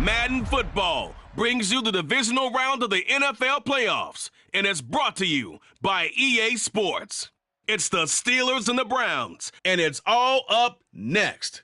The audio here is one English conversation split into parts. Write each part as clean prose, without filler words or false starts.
Madden Football brings you the divisional round of the NFL playoffs, and it's brought to you by EA Sports. It's the Steelers and the Browns, and it's all up next.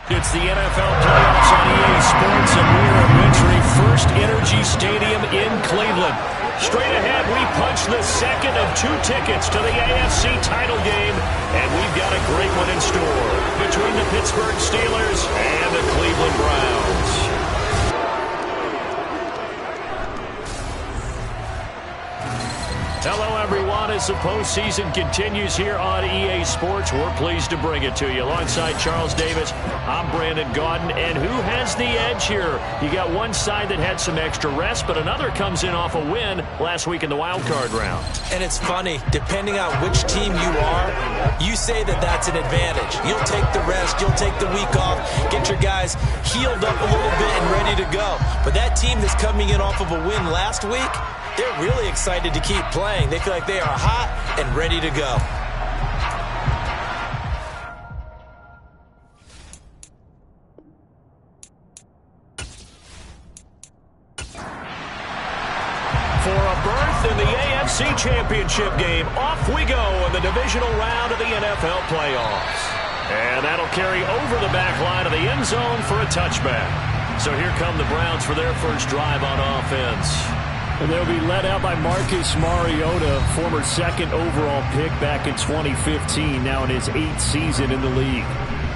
It's the NFL playoffs on EA Sports, and we are at Wintry First Energy Stadium in Cleveland. Straight ahead, we punch the second of 2 tickets to the AFC title game, and we've got a great one in store between the Pittsburgh Steelers and the Cleveland Browns. Hello, everyone. As the postseason continues here on EA Sports, we're pleased to bring it to you. Alongside Charles Davis, I'm Brandon Gaudin. And who has the edge here? You got one side that had some extra rest, but another comes in off a win last week in the wild card round. And it's funny, depending on which team you are, you say that that's an advantage. You'll take the rest, you'll take the week off, get your guys healed up a little bit and ready to go. But that team that's coming in off of a win last week, they're really excited to keep playing. They feel like they are hot and ready to go. For a berth in the AFC Championship game, off we go in the divisional round of the NFL playoffs. And that'll carry over the back line of the end zone for a touchback. So here come the Browns for their first drive on offense. And they'll be led out by Marcus Mariota, former 2nd overall pick back in 2015, now in his 8th season in the league.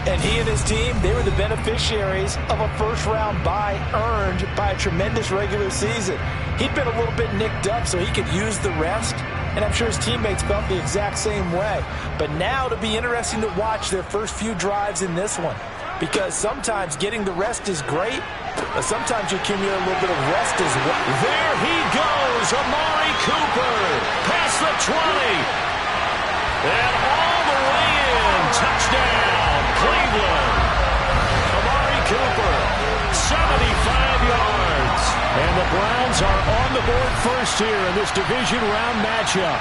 And he and his team, they were the beneficiaries of a first-round bye earned by a tremendous regular season. He'd been a little bit nicked up, so he could use the rest. And I'm sure his teammates felt the exact same way. But now it'll be interesting to watch their first few drives in this one. Because sometimes getting the rest is great, but sometimes you accumulate a little bit of rest as well. There he goes, Amari Cooper, past the 20. And all the way in, touchdown, Cleveland. Amari Cooper, 75 yards. And the Browns are on the board first here in this division round matchup.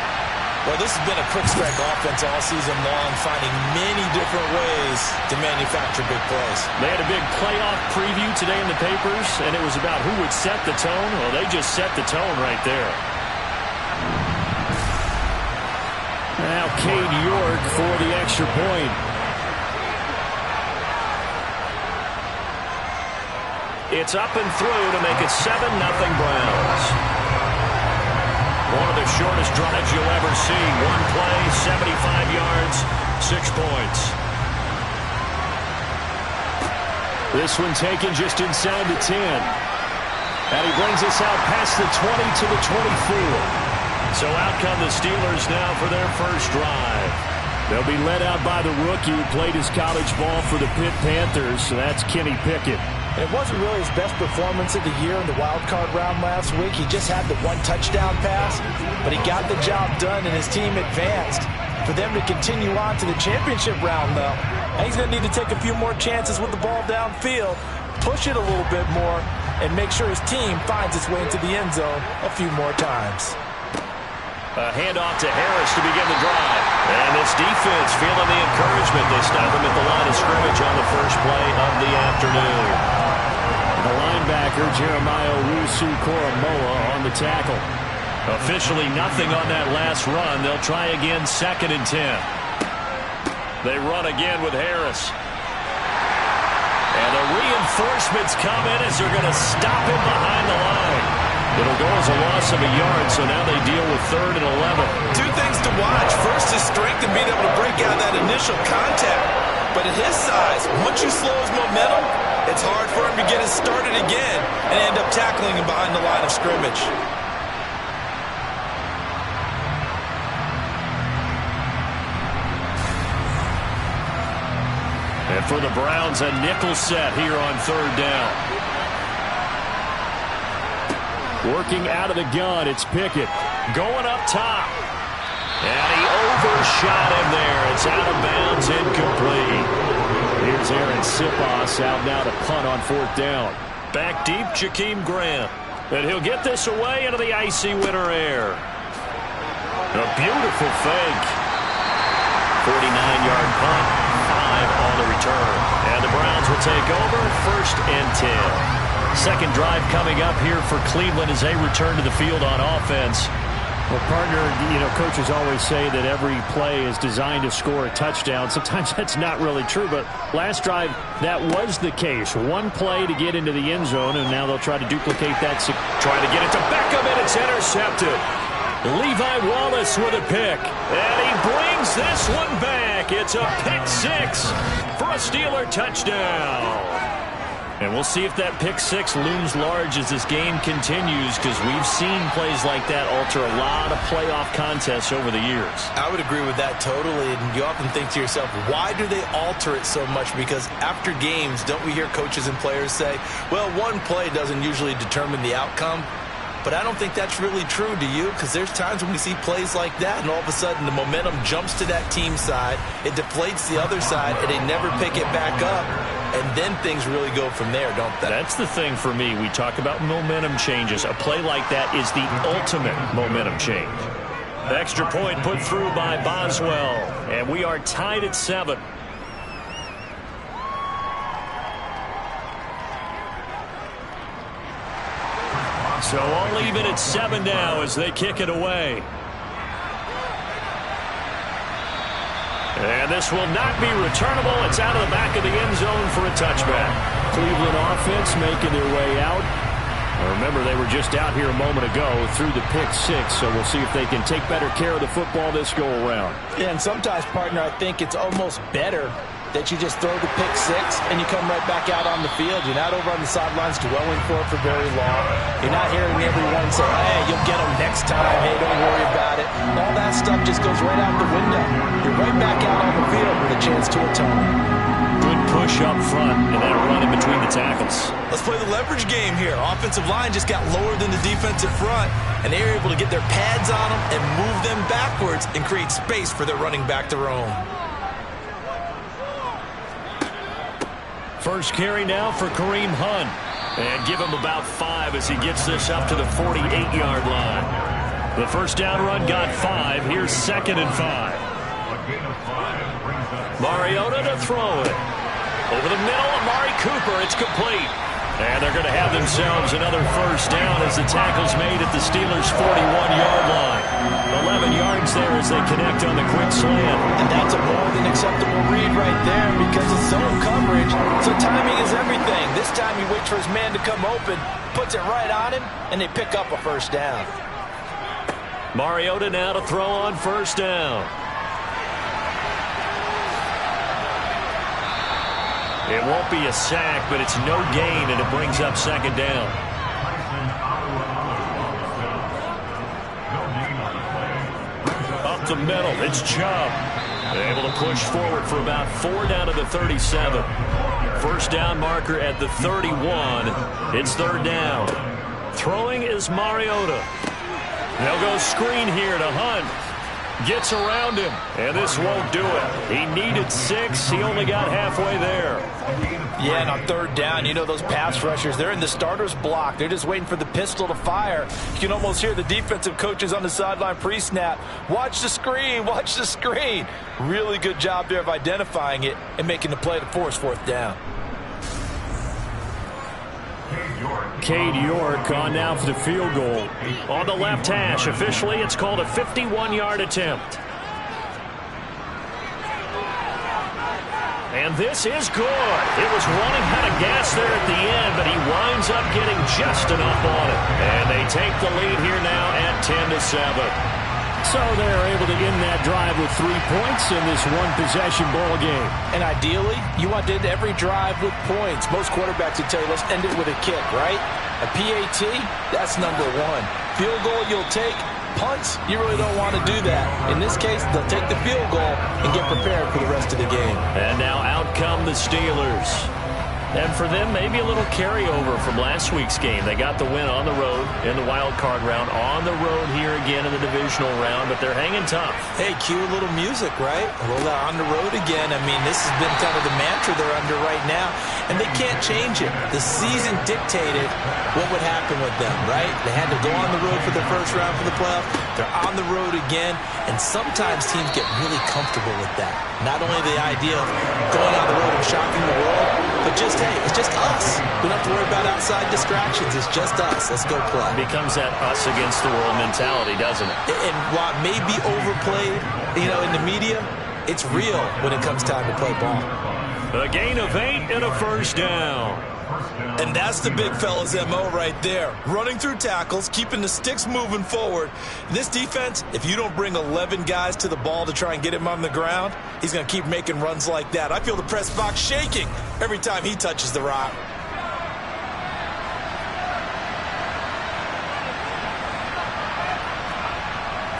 Well, this has been a quick strike offense all season long, finding many different ways to manufacture big plays. They had a big playoff preview today in the papers, and it was about who would set the tone. Well, they just set the tone right there. Now Cade York for the extra point. It's up and through to make it 7-0 Browns. One of the shortest drives you'll ever see. One play, 75 yards, 6 points. This one taken just inside the 10. And he brings us out past the 20 to the 24. So out come the Steelers now for their first drive. They'll be led out by the rookie who played his college ball for the Pitt Panthers, so that's Kenny Pickett. And it wasn't really his best performance of the year in the wild card round last week. He just had the 1 touchdown pass, but he got the job done and his team advanced. For them to continue on to the championship round, though, he's going to need to take a few more chances with the ball downfield, push it a little bit more, and make sure his team finds its way into the end zone a few more times. A handoff to Harris to begin the drive. And this defense feeling the encouragement. They stop him at the line of scrimmage on the first play of the afternoon. The linebacker, Jeremiah Owusu-Koramoah, on the tackle. Officially nothing on that last run. They'll try again, 2nd and 10. They run again with Harris. And the reinforcements come in as they're going to stop him behind the line. It'll go as a loss of a yard, so now they deal with 3rd and 11. 2 things to watch. First, his strength and being able to break out that initial contact. But at his size, once you slow his momentum, it's hard for him to get it started again and end up tackling him behind the line of scrimmage. And for the Browns, a nickel set here on 3rd down. Working out of the gun, it's Pickett. Going up top. And he overshot him there. It's out of bounds, incomplete. Here's Aaron Sipos out now to punt on 4th down. Back deep, Jakeem Grant. And he'll get this away into the icy winter air. A beautiful fake. 49-yard punt, 5 on the return. And the Browns will take over, 1st and 10. Second drive coming up here for Cleveland as they return to the field on offense. Well, partner, coaches always say that every play is designed to score a touchdown. Sometimes that's not really true, but last drive, that was the case. One play to get into the end zone, and now they'll try to duplicate that. Trying to get it to Beckham, and it's intercepted. Levi Wallace with a pick, and he brings this one back. It's a pick-6 for a Steeler touchdown. And we'll see if that pick-6 looms large as this game continues, because we've seen plays like that alter a lot of playoff contests over the years. I would agree with that totally, and you often think to yourself, why do they alter it so much? Because after games, don't we hear coaches and players say, well, one play doesn't usually determine the outcome? But I don't think that's really true, do you? Because there's times when we see plays like that, and all of a sudden the momentum jumps to that team side, it deflates the other side, and they never pick it back up. And then things really go from there, don't they? That's the thing for me. We talk about momentum changes. A play like that is the ultimate momentum change. Extra point put through by Boswell. And we are tied at 7. So all even at 7 now as they kick it away. And this will not be returnable. It's out of the back of the end zone for a touchback. Cleveland offense making their way out. Remember, they were just out here a moment ago through the pick-6, so we'll see if they can take better care of the football this go-around. Yeah, and sometimes, partner, I think it's almost better that you just throw the pick-6 and you come right back out on the field. You're not over on the sidelines dwelling for it for very long. You're not hearing everyone say, hey, you'll get them next time. Hey, don't worry about it. All that stuff just goes right out the window. You're right back out on the field with a chance to atone. Good push up front and then a run in between the tackles. Let's play the leverage game here. Offensive line just got lower than the defensive front, and they were able to get their pads on them and move them backwards and create space for their running back to roam. First carry now for Kareem Hunt. And give him about 5 as he gets this up to the 48-yard line. The first down run got 5. Here's 2nd and 5. Mariota to throw it. Over the middle, Amari Cooper. It's complete. And they're going to have themselves another first down as the tackle's made at the Steelers' 41-yard line. 11 yards there as they connect on the quick slant. And that's a more than acceptable read right there because it's zone coverage, so timing is everything. This time he waits for his man to come open, puts it right on him, and they pick up a first down. Mariota now to throw on first down. It won't be a sack, but it's no gain, and it brings up 2nd down. Up the middle, it's Chubb. Able to push forward for about 4 down to the 37. First down marker at the 31. It's 3rd down. Throwing is Mariota. They'll go screen here to Hunt. Gets around him, and this won't do it. He needed 6. He only got halfway there. Yeah, and on 3rd down, you know those pass rushers, they're in the starter's block. They're just waiting for the pistol to fire. You can almost hear the defensive coaches on the sideline pre-snap. Watch the screen, watch the screen. Really good job there of identifying it and making the play to force 4th down. Cade York on now for the field goal. On the left hash, officially, it's called a 51-yard attempt. And this is good. It was running out of gas there at the end, but he winds up getting just enough on it. And they take the lead here now at 10-7. So they're able to end that drive with 3 points in this one-possession ball game. And ideally, you want to end every drive with points. Most quarterbacks would tell you, let's end it with a kick, right? A PAT, that's number 1. Field goal you'll take. Punts, you really don't want to do that. In this case, they'll take the field goal and get prepared for the rest of the game. And now out come the Steelers. And for them, maybe a little carryover from last week's game. They got the win on the road in the wild card round, on the road here again in the divisional round, but they're hanging tough. Hey, cue a little music, right? Roll out on the road again. I mean, this has been kind of the mantra they're under right now, and they can't change it. The season dictated what would happen with them, right? They had to go on the road for the first round for the playoffs. They're on the road again, and sometimes teams get really comfortable with that. Not only the idea of going on the road and shocking the world, but just, hey, it's just us. We don't have to worry about outside distractions. It's just us. Let's go play. It becomes that us against the world mentality, doesn't it? And while it may be overplayed, in the media, it's real when it comes time to play ball. A gain of 8 and a first down. And that's the big fella's MO right there. Running through tackles, keeping the sticks moving forward. This defense, if you don't bring 11 guys to the ball to try and get him on the ground, he's going to keep making runs like that. I feel the press box shaking every time he touches the rock.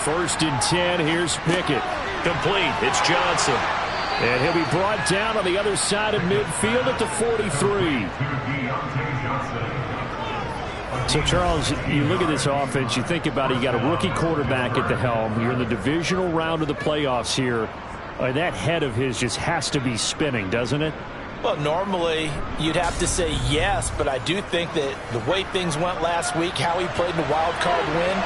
First and 10, here's Pickett. Complete, it's Johnson. And he'll be brought down on the other side of midfield at the 43. So, Charles, you look at this offense, you think about it, you got a rookie quarterback at the helm. You're in the divisional round of the playoffs here. That head of his just has to be spinning, doesn't it? Well, normally you'd have to say yes, but I do think that the way things went last week, how he played in the wild card win,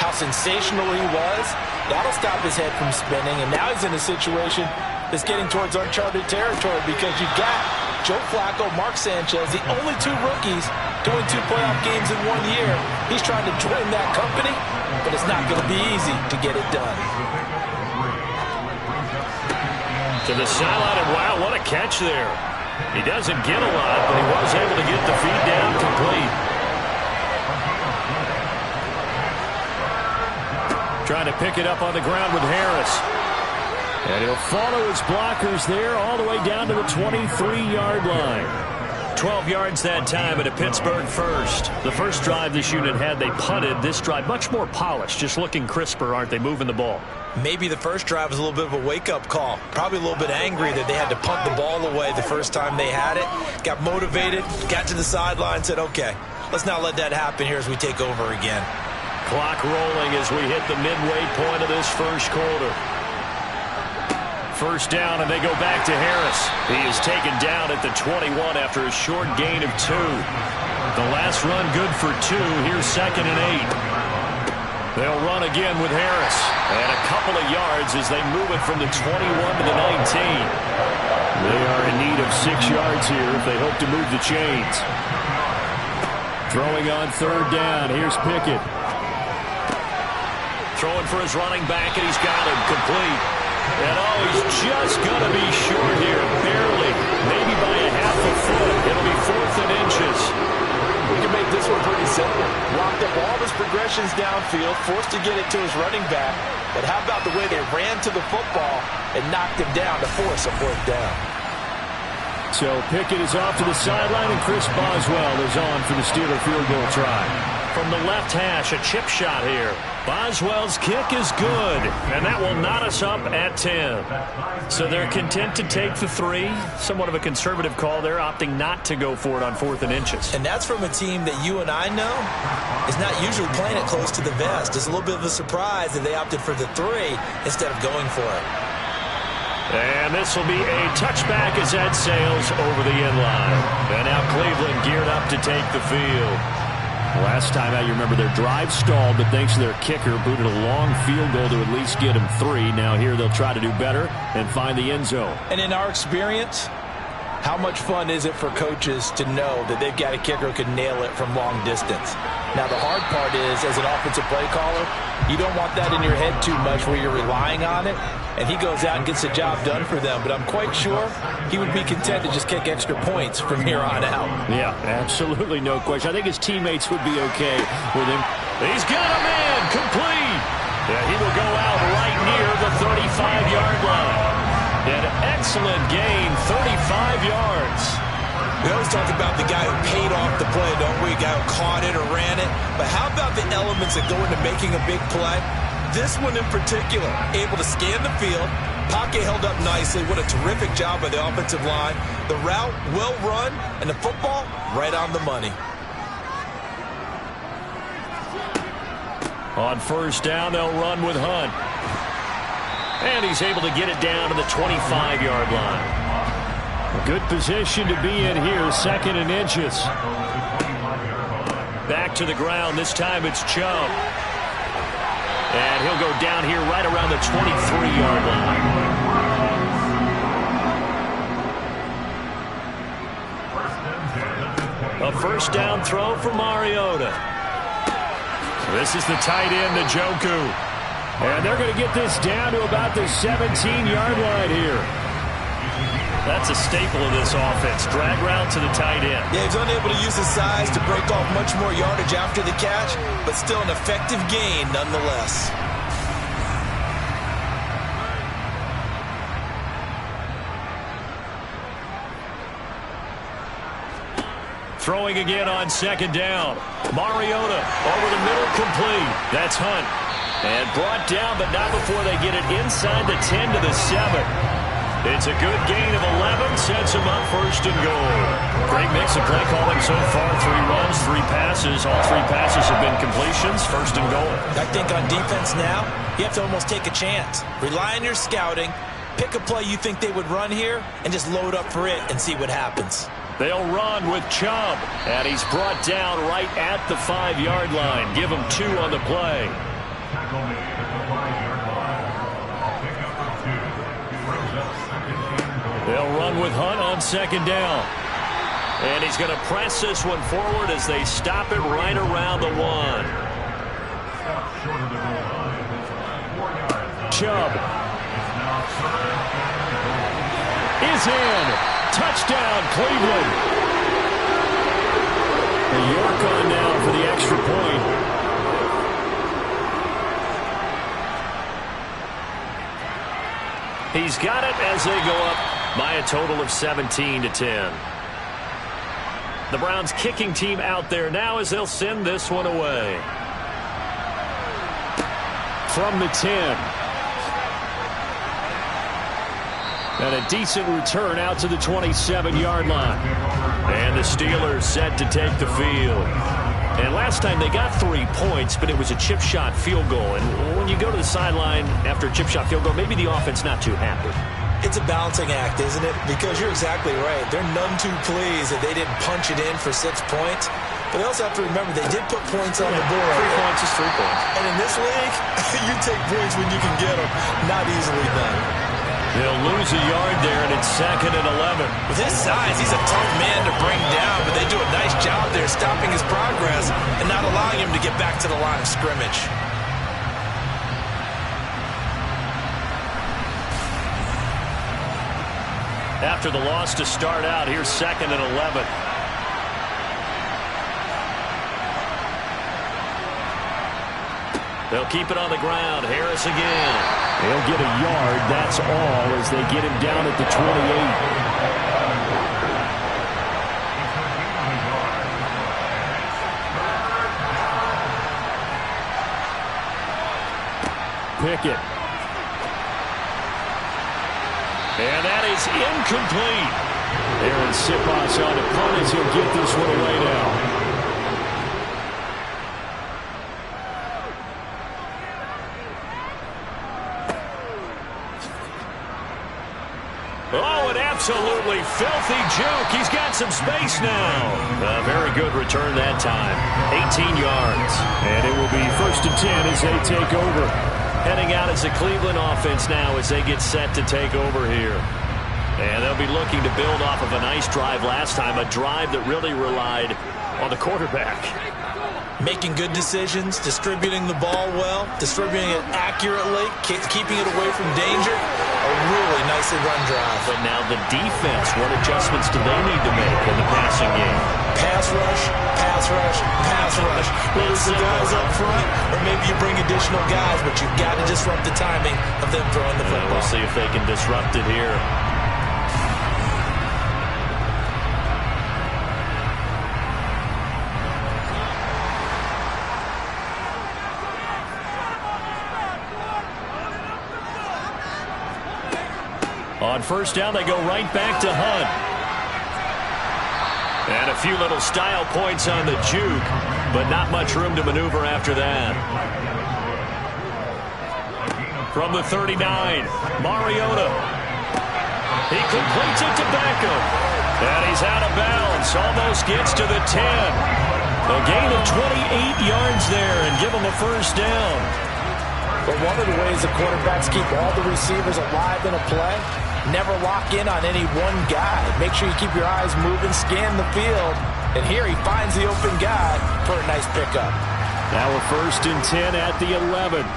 how sensational he was, that'll stop his head from spinning. And now he's in a situation that's getting towards uncharted territory because you've got Joe Flacco, Mark Sanchez, the only two rookies going 2 playoff games in 1 year. He's trying to join that company, but it's not going to be easy to get it done. To the sideline, and wow, what a catch there. He doesn't get a lot, but he was able to get the feed down complete. Trying to pick it up on the ground with Harris. And he'll follow his blockers there all the way down to the 23-yard line. 12 yards that time at a Pittsburgh first. The first drive this unit had, they punted. This drive, much more polished, just looking crisper, aren't they, moving the ball? Maybe the first drive was a little bit of a wake-up call. Probably a little bit angry that they had to punt the ball away the first time they had it. Got motivated, got to the sideline, said, okay, let's not let that happen here as we take over again. Clock rolling as we hit the midway point of this first quarter. First down, and they go back to Harris. He is taken down at the 21 after a short gain of 2. The last run good for 2. Here's 2nd and 8. They'll run again with Harris. And a couple of yards as they move it from the 21 to the 19. They are in need of 6 yards here if they hope to move the chains. Throwing on 3rd down. Here's Pickett. Throwing for his running back, and he's got him complete. And he's just going to be short here, barely, maybe by a half a foot. It'll be 4th and inches. We can make this one pretty simple. Locked up all his progressions downfield, forced to get it to his running back. But how about the way they ran to the football and knocked him down to force a 4th down? So Pickett is off to the sideline, and Chris Boswell is on for the Steeler field goal try. From the left hash, a chip shot here. Boswell's kick is good, and that will knot us up at 10. So they're content to take the 3. Somewhat of a conservative call there, opting not to go for it on 4th and inches. And that's from a team that you and I know is not usually playing it close to the vest. It's a little bit of a surprise that they opted for the 3 instead of going for it. And this will be a touchback as that sails over the end line. And now Cleveland geared up to take the field. Last time out, you remember their drive stalled, but thanks to their kicker, booted a long field goal to at least get them 3. Now here they'll try to do better and find the end zone. And in our experience, how much fun is it for coaches to know that they've got a kicker who can nail it from long distance? Now, the hard part is, as an offensive play caller, you don't want that in your head too much where you're relying on it, and he goes out and gets the job done for them. But I'm quite sure he would be content to just kick extra points from here on out. Yeah, absolutely no question. I think his teammates would be okay with him. He's got a man complete. Yeah, he will go out right near the 35-yard line. An excellent gain, 35 yards. We always talk about the guy who paid off the play, don't we? A guy who caught it or ran it. But how about the elements that go into making a big play? This one in particular, able to scan the field. Pocket held up nicely. What a terrific job by the offensive line. The route, well run, and the football, right on the money. On first down, they'll run with Hunt. And he's able to get it down to the 25-yard line. Good position to be in here, 2nd and inches. Back to the ground. This time it's Chubb. And he'll go down here right around the 23-yard line. A first down throw for Mariota. This is the tight end, Njoku. And they're going to get this down to about the 17-yard line here. That's a staple of this offense. Drag route to the tight end. Yeah, he's unable to use his size to break off much more yardage after the catch, but still an effective gain nonetheless. Throwing again on second down. Mariota over the middle, complete. That's Hunt. And brought down, but not before they get it inside the 10 to the 7. It's a good gain of 11, sets him up first and goal. Great mix of play calling so far. 3 runs, 3 passes. All 3 passes have been completions, first and goal. I think on defense now, you have to almost take a chance. Rely on your scouting, pick a play you think they would run here, and just load up for it and see what happens. They'll run with Chubb, and he's brought down right at the 5-yard line. Give him 2 on the play. They'll run with Hunt on second down. And he's going to press this one forward as they stop it right around the 1. Chubb is in. Touchdown, Cleveland. And York on now for the extra point. He's got it as they go up by a total of 17-10. The Browns kicking team out there now as they'll send this one away. From the 10. And a decent return out to the 27-yard line. And the Steelers set to take the field. And last time they got 3 points, but it was a chip shot field goal. And when you go to the sideline after a chip shot field goal, maybe the offense not too happy. It's a balancing act, isn't it? Because you're exactly right. They're none too pleased that they didn't punch it in for 6 points. But they also have to remember they did put points on the board. 3 points is 3 points. And in this league, you take points when you can get them. Not easily done. They'll lose a yard there, and it's 2nd and 11. With his size, he's a tough man to bring down, but they do a nice job there stopping his progress and not allowing him to get back to the line of scrimmage. After the loss to start out, here's 2nd and 11. They'll keep it on the ground. Harris again. They'll get a yard, that's all, as they get him down at the 28. Pickett. And that is incomplete. Aaron Siposs on the punt as he'll get this one away now. Oh, an absolutely filthy juke. He's got some space now. A very good return that time. 18 yards. And it will be 1st and 10 as they take over. Heading out as a Cleveland offense now as they get set to take over here. And they'll be looking to build off of a nice drive last time, a drive that really relied on the quarterback. Making good decisions, distributing the ball well, distributing it accurately, keeping it away from danger. A really nicely run drive. But now the defense, what adjustments do they need to make in the passing game? Pass rush, pass rush, pass rush. Whether it's the guys up front or maybe you bring additional guys, but you've got to disrupt the timing of them throwing the football. We'll see if they can disrupt it here. On first down, they go right back to Hunt. And a few little style points on the juke, but not much room to maneuver after that. From the 39, Mariota. He completes it to Beckham. And he's out of bounds. Almost gets to the 10. A gain of 28 yards there and give him a first down. But one of the ways the quarterbacks keep all the receivers alive in a play, never lock in on any one guy. Make sure you keep your eyes moving, scan the field. And here he finds the open guy for a nice pickup. Now a 1st and 10 at the 11.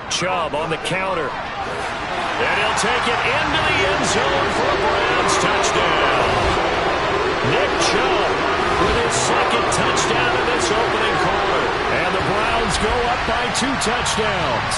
Chubb on the counter. And he'll take it into the end zone for a Browns touchdown. Nick Chubb with his 2nd touchdown in this opening quarter. And the Browns go up by 2 touchdowns.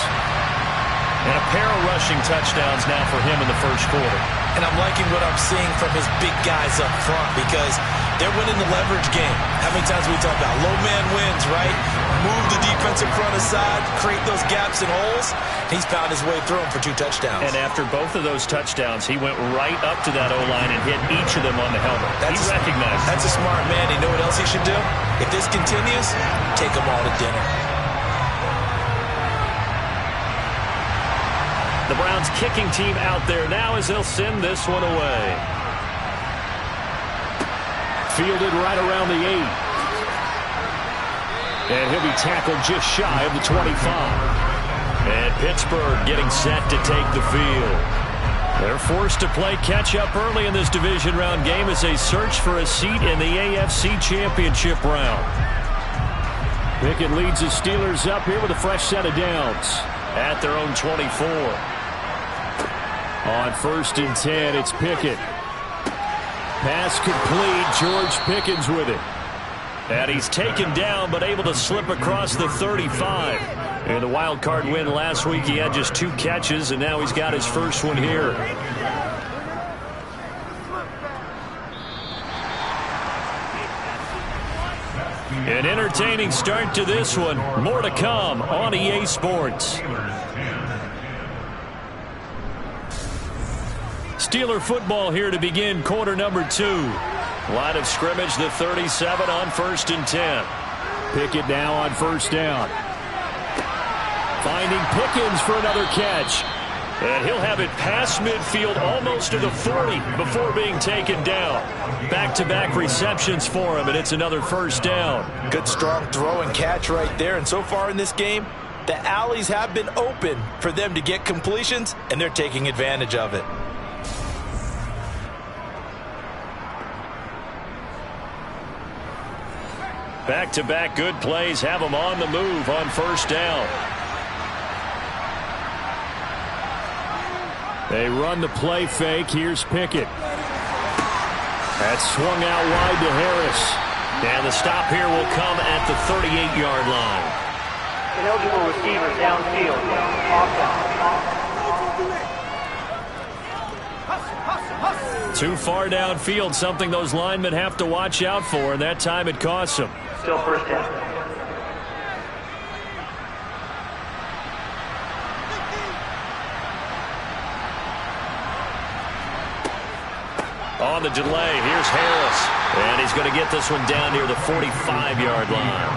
And a pair of rushing touchdowns now for him in the 1st quarter. And I'm liking what I'm seeing from his big guys up front because they're winning the leverage game. How many times we talk about low man wins, right? Move the defensive front aside, create those gaps and holes. He's found his way through them for 2 touchdowns. And after both of those touchdowns, he went right up to that O-line and hit each of them on the helmet. He recognized it. That's a smart man. You know what else he should do? If this continues, take them all to dinner. The Browns kicking team out there now as they'll send this one away. Fielded right around the 8. And he'll be tackled just shy of the 25. And Pittsburgh getting set to take the field. They're forced to play catch-up early in this division round game as they search for a seat in the AFC Championship round. Pickett leads the Steelers up here with a fresh set of downs at their own 24. On 1st and 10, it's Pickett. Pass complete. George Pickens with it. And he's taken down but able to slip across the 35. In the wild card win last week, he had just 2 catches, and now he's got his first one here. An entertaining start to this one. More to come on EA Sports. Steeler football here to begin quarter number 2. Line of scrimmage, the 37 on 1st and 10. Pickett now on 1st down. Finding Pickens for another catch. And he'll have it past midfield almost to the 40 before being taken down. Back-to-back receptions for him, and it's another 1st down. Good strong throw and catch right there. And so far in this game, the alleys have been open for them to get completions, and they're taking advantage of it. Back-to-back good plays have them on the move on 1st down. They run the play fake. Here's Pickett. That's swung out wide to Harris. And the stop here will come at the 38-yard line. Ineligible receiver downfield. Too far downfield, something those linemen have to watch out for, and that time it costs them. Still 1st down. On the delay, here's Harris. And he's going to get this one down near the 45-yard line.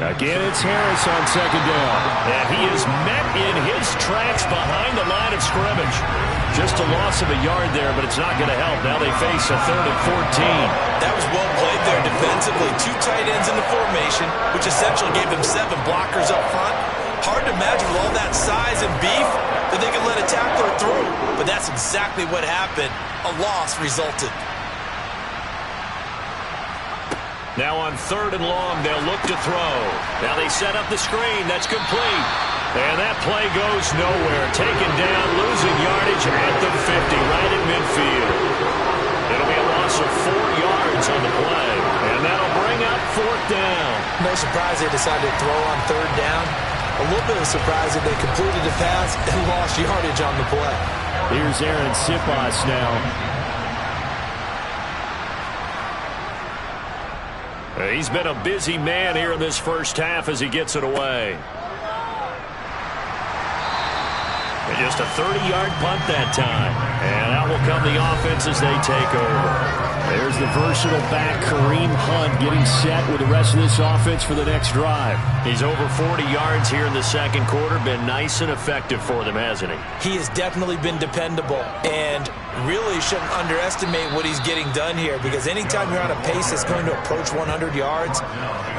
Again, it's Harris on 2nd down. And he is met in his tracks behind the line of scrimmage. Just a loss of a yard there, but it's not going to help. Now they face a 3rd and 14. That was well played there defensively. 2 tight ends in the formation, which essentially gave them 7 blockers up front. Hard to imagine with all that size and beef that they could let a tackler through. But that's exactly what happened. A loss resulted. Now on 3rd and long, they'll look to throw. Now they set up the screen. That's complete. And that play goes nowhere. Taken down, losing yardage at the 50, right in midfield. It'll be a loss of 4 yards on the play. And that'll bring up 4th down. No surprise they decided to throw on 3rd down. A little bit of surprise that they completed the pass and lost yardage on the play. Here's Aaron Sipas now. He's been a busy man here in this 1st half as he gets it away. And just a 30-yard punt that time. And out will come the offense as they take over. There's the versatile back, Kareem Hunt, getting set with the rest of this offense for the next drive. He's over 40 yards here in the second quarter. Been nice and effective for them, hasn't he? He has definitely been dependable, and really shouldn't underestimate what he's getting done here, because anytime you're on a pace that's going to approach 100 yards,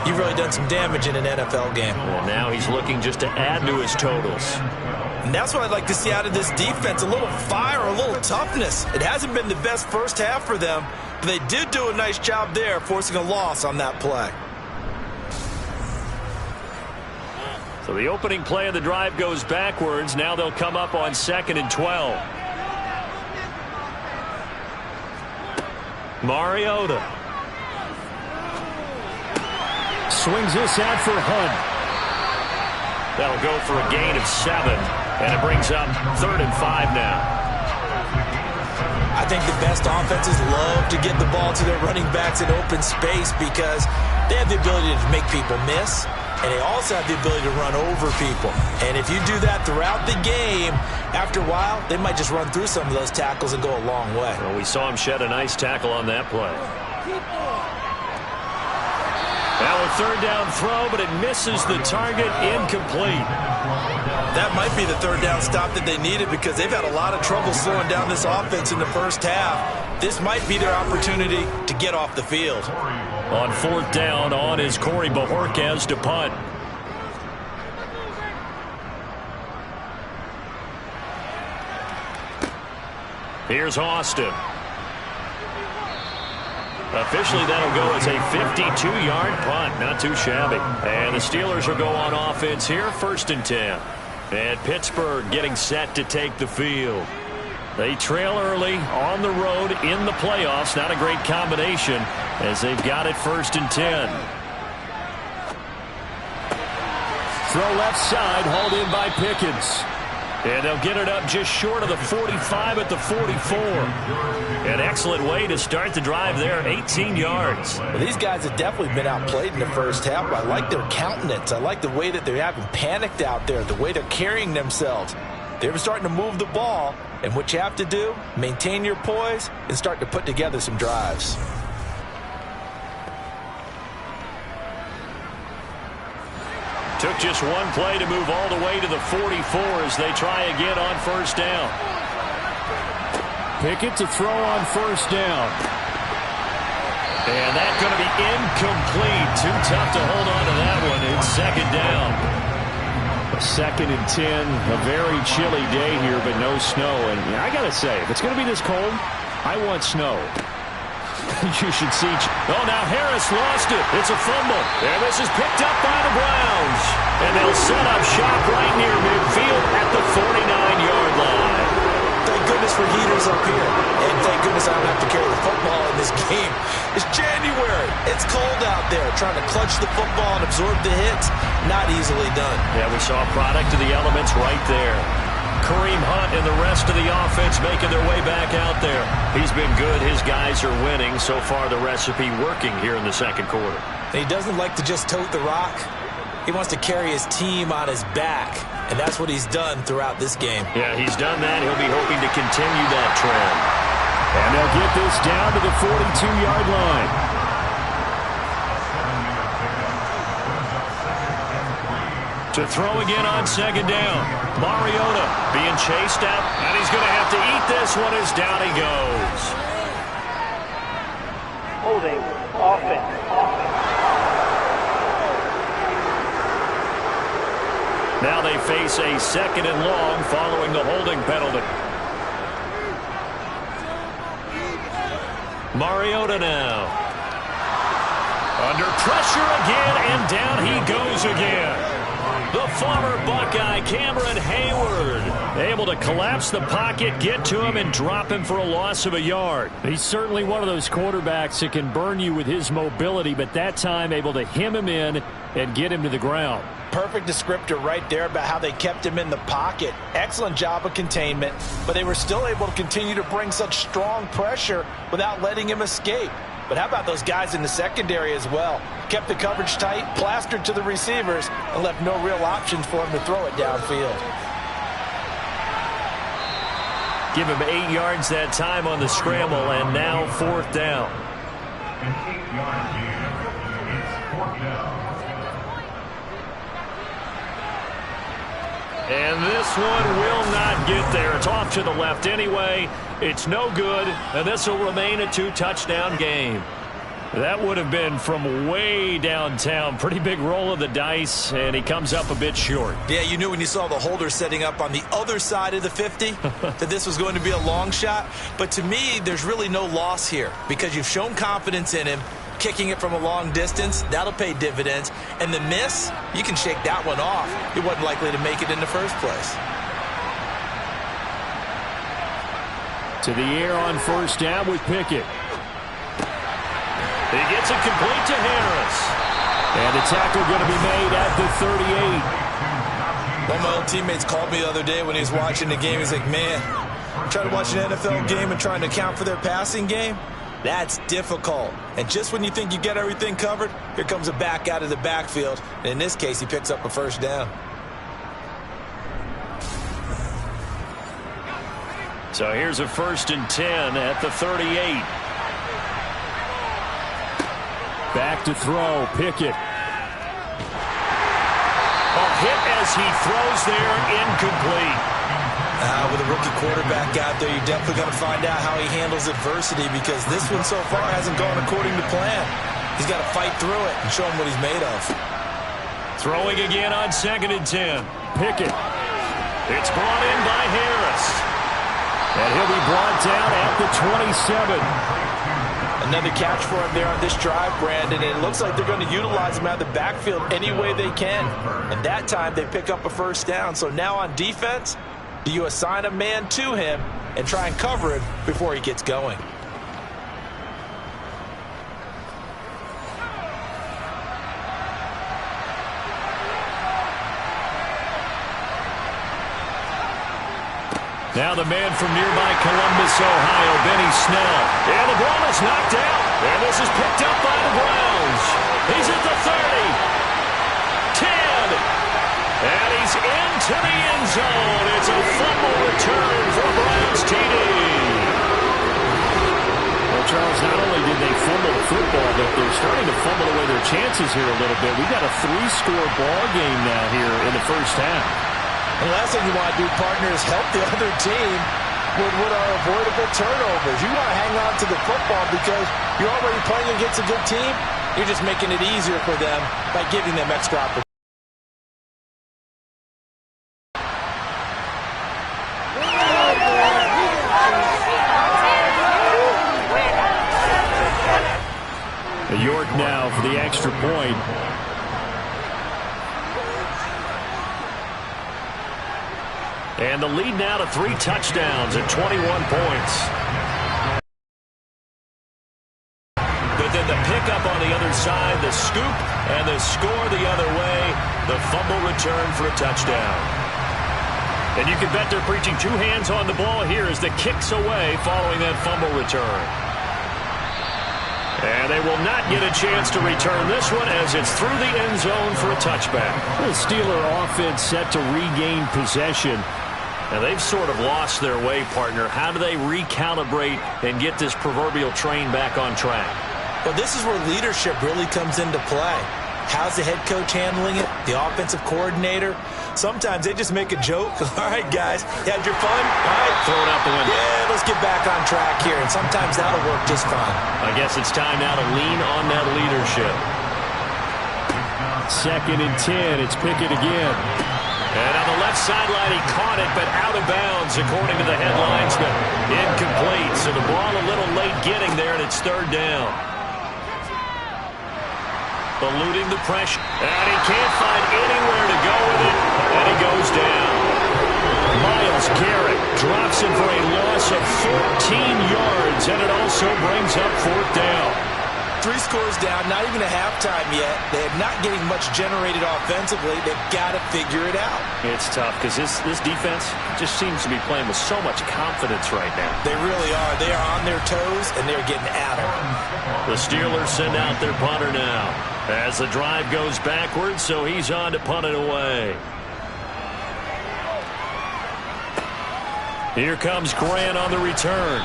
you've really done some damage in an NFL game. And now he's looking just to add to his totals. And that's what I'd like to see out of this defense, a little fire, a little toughness. It hasn't been the best first half for them, but they did do a nice job there, forcing a loss on that play. So the opening play of the drive goes backwards. Now they'll come up on 2nd and 12. Mariota. Swings this out for Hunt. That'll go for a gain of 7. And it brings up 3rd and 5 now. I think the best offenses love to get the ball to their running backs in open space because they have the ability to make people miss, and they also have the ability to run over people. And if you do that throughout the game, after a while, they might just run through some of those tackles and go a long way. Well, we saw him shed a nice tackle on that play. Now a 3rd down throw, but it misses the target, incomplete. That might be the 3rd down stop that they needed because they've had a lot of trouble slowing down this offense in the first half. This might be their opportunity to get off the field. On 4th down, on is Corey Bojorquez to punt. Here's Austin. Officially, that'll go as a 52-yard punt. Not too shabby. And the Steelers will go on offense here, 1st and 10. And Pittsburgh getting set to take the field. They trail early on the road in the playoffs. Not a great combination as they've got it 1st and 10. Throw left side, hauled in by Pickens. And they'll get it up just short of the 45 at the 44. An excellent way to start the drive there, 18 yards. Well, these guys have definitely been outplayed in the first half. I like their countenance. I like the way that they haven't panicked out there, the way they're carrying themselves. They're starting to move the ball, and what you have to do, maintain your poise and start to put together some drives. Took just one play to move all the way to the 44 as they try again on 1st down. Pickett to throw on 1st down. And that's going to be incomplete. Too tough to hold on to that one. It's 2nd down. 2nd and 10. A very chilly day here, but no snow. And I got to say, if it's going to be this cold, I want snow. You should see. Oh, now Harris lost it. It's a fumble. And this is picked up by the Browns. And they'll set up shop right near midfield at the 49-yard line. Thank goodness for heaters up here. And thank goodness I don't have to carry the football in this game. It's January. It's cold out there. Trying to clutch the football and absorb the hits, not easily done. Yeah, we saw a product of the elements right there. Kareem Hunt and the rest of the offense making their way back out there. He's been good. His guys are winning. So far, the recipe working here in the second quarter. He doesn't like to just tote the rock. He wants to carry his team on his back, and that's what he's done throughout this game. Yeah, he's done that. He'll be hoping to continue that trend. And they'll get this down to the 42-yard line. To throw again on 2nd down. Mariota being chased out, and he's going to have to eat this one as down he goes. Holding, offense. Now they face a 2nd and long following the holding penalty. Mariota now. Under pressure again, and down he goes again. The former Buckeye, Cameron Hayward, able to collapse the pocket, get to him, and drop him for a loss of a yard. He's certainly one of those quarterbacks that can burn you with his mobility, but that time able to hem him in and get him to the ground. Perfect descriptor right there about how they kept him in the pocket. Excellent job of containment, but they were still able to continue to bring such strong pressure without letting him escape. But how about those guys in the secondary as well? Kept the coverage tight, plastered to the receivers, and left no real options for him to throw it downfield. Give him 8 yards that time on the scramble, and now 4th down. And this one will not get there. It's off to the left anyway. It's no good, and this will remain a 2-touchdown game. That would have been from way downtown. Pretty big roll of the dice, and he comes up a bit short. Yeah, you knew when you saw the holder setting up on the other side of the 50 that this was going to be a long shot. But to me, there's really no loss here because you've shown confidence in him. Kicking it from a long distance, that'll pay dividends. And the miss, you can shake that one off. He wasn't likely to make it in the first place. To the air on first down with Pickett. He gets it complete to Harris. And the tackle going to be made at the 38. One of my old teammates called me the other day when he was watching the game. He's like, man, I'm trying to watch an NFL game and trying to account for their passing game. That's difficult. And just when you think you get everything covered, here comes a back out of the backfield. And in this case, he picks up a first down. So here's a 1st and 10 at the 38. Back to throw, Pickett. A hit as he throws there, incomplete. With a rookie quarterback out there, you're definitely going to find out how he handles adversity because this one so far hasn't gone according to plan. He's got to fight through it and show him what he's made of. Throwing again on 2nd and 10. Pickett. It's brought in by Harris. And he'll be brought down at the 27. Another catch for him there on this drive, Brandon, and it looks like they're going to utilize him out of the backfield any way they can. And that time they pick up a first down. So now on defense, do you assign a man to him and try and cover him before he gets going? Now the man from nearby Columbus, Ohio, Benny Snell. And the ball is knocked out. And this is picked up by the Browns. He's at the 30. 10. And he's into the end zone. It's a fumble return for Browns TD. Well, Charles, not only did they fumble the football, but they're starting to fumble away their chances here a little bit. We've got a 3-score ball game now here in the first half. And the last thing you want to do, partner, is help the other team with our avoidable turnovers. You want to hang on to the football because you're already playing against a good team. You're just making it easier for them by giving them extra opportunities. York now for the extra point. And the lead now to 3 touchdowns at 21 points. But then the pickup on the other side, the scoop, and the score the other way, the fumble return for a touchdown. And you can bet they're preaching 2 hands on the ball here as the kick's away following that fumble return. And they will not get a chance to return this one as it's through the end zone for a touchback. The Steeler offense set to regain possession. And they've sort of lost their way, partner. How do they recalibrate and get this proverbial train back on track? Well, this is where leadership really comes into play. How's the head coach handling it? The offensive coordinator? Sometimes they just make a joke. All right, guys, you had your fun? All right. Throw it out the window. Yeah, let's get back on track here. And sometimes that'll work just fine. I guess it's time now to lean on that leadership. 2nd and 10. It's Pickett again. And on the left sideline, he caught it, but out of bounds, according to the headlines. But incomplete. So the ball a little late getting there, and it's 3rd down. Eluding the pressure. And he can't find anywhere to go with it. And he goes down. Myles Garrett drops him for a loss of 14 yards. And it also brings up 4th down. 3 scores down, not even a halftime yet. They are not getting much generated offensively. They've got to figure it out. It's tough because this defense just seems to be playing with so much confidence right now. They really are. They are on their toes, and they're getting at them. The Steelers send out their punter now as the drive goes backwards, so he's on to punt it away. Here comes Grant on the return.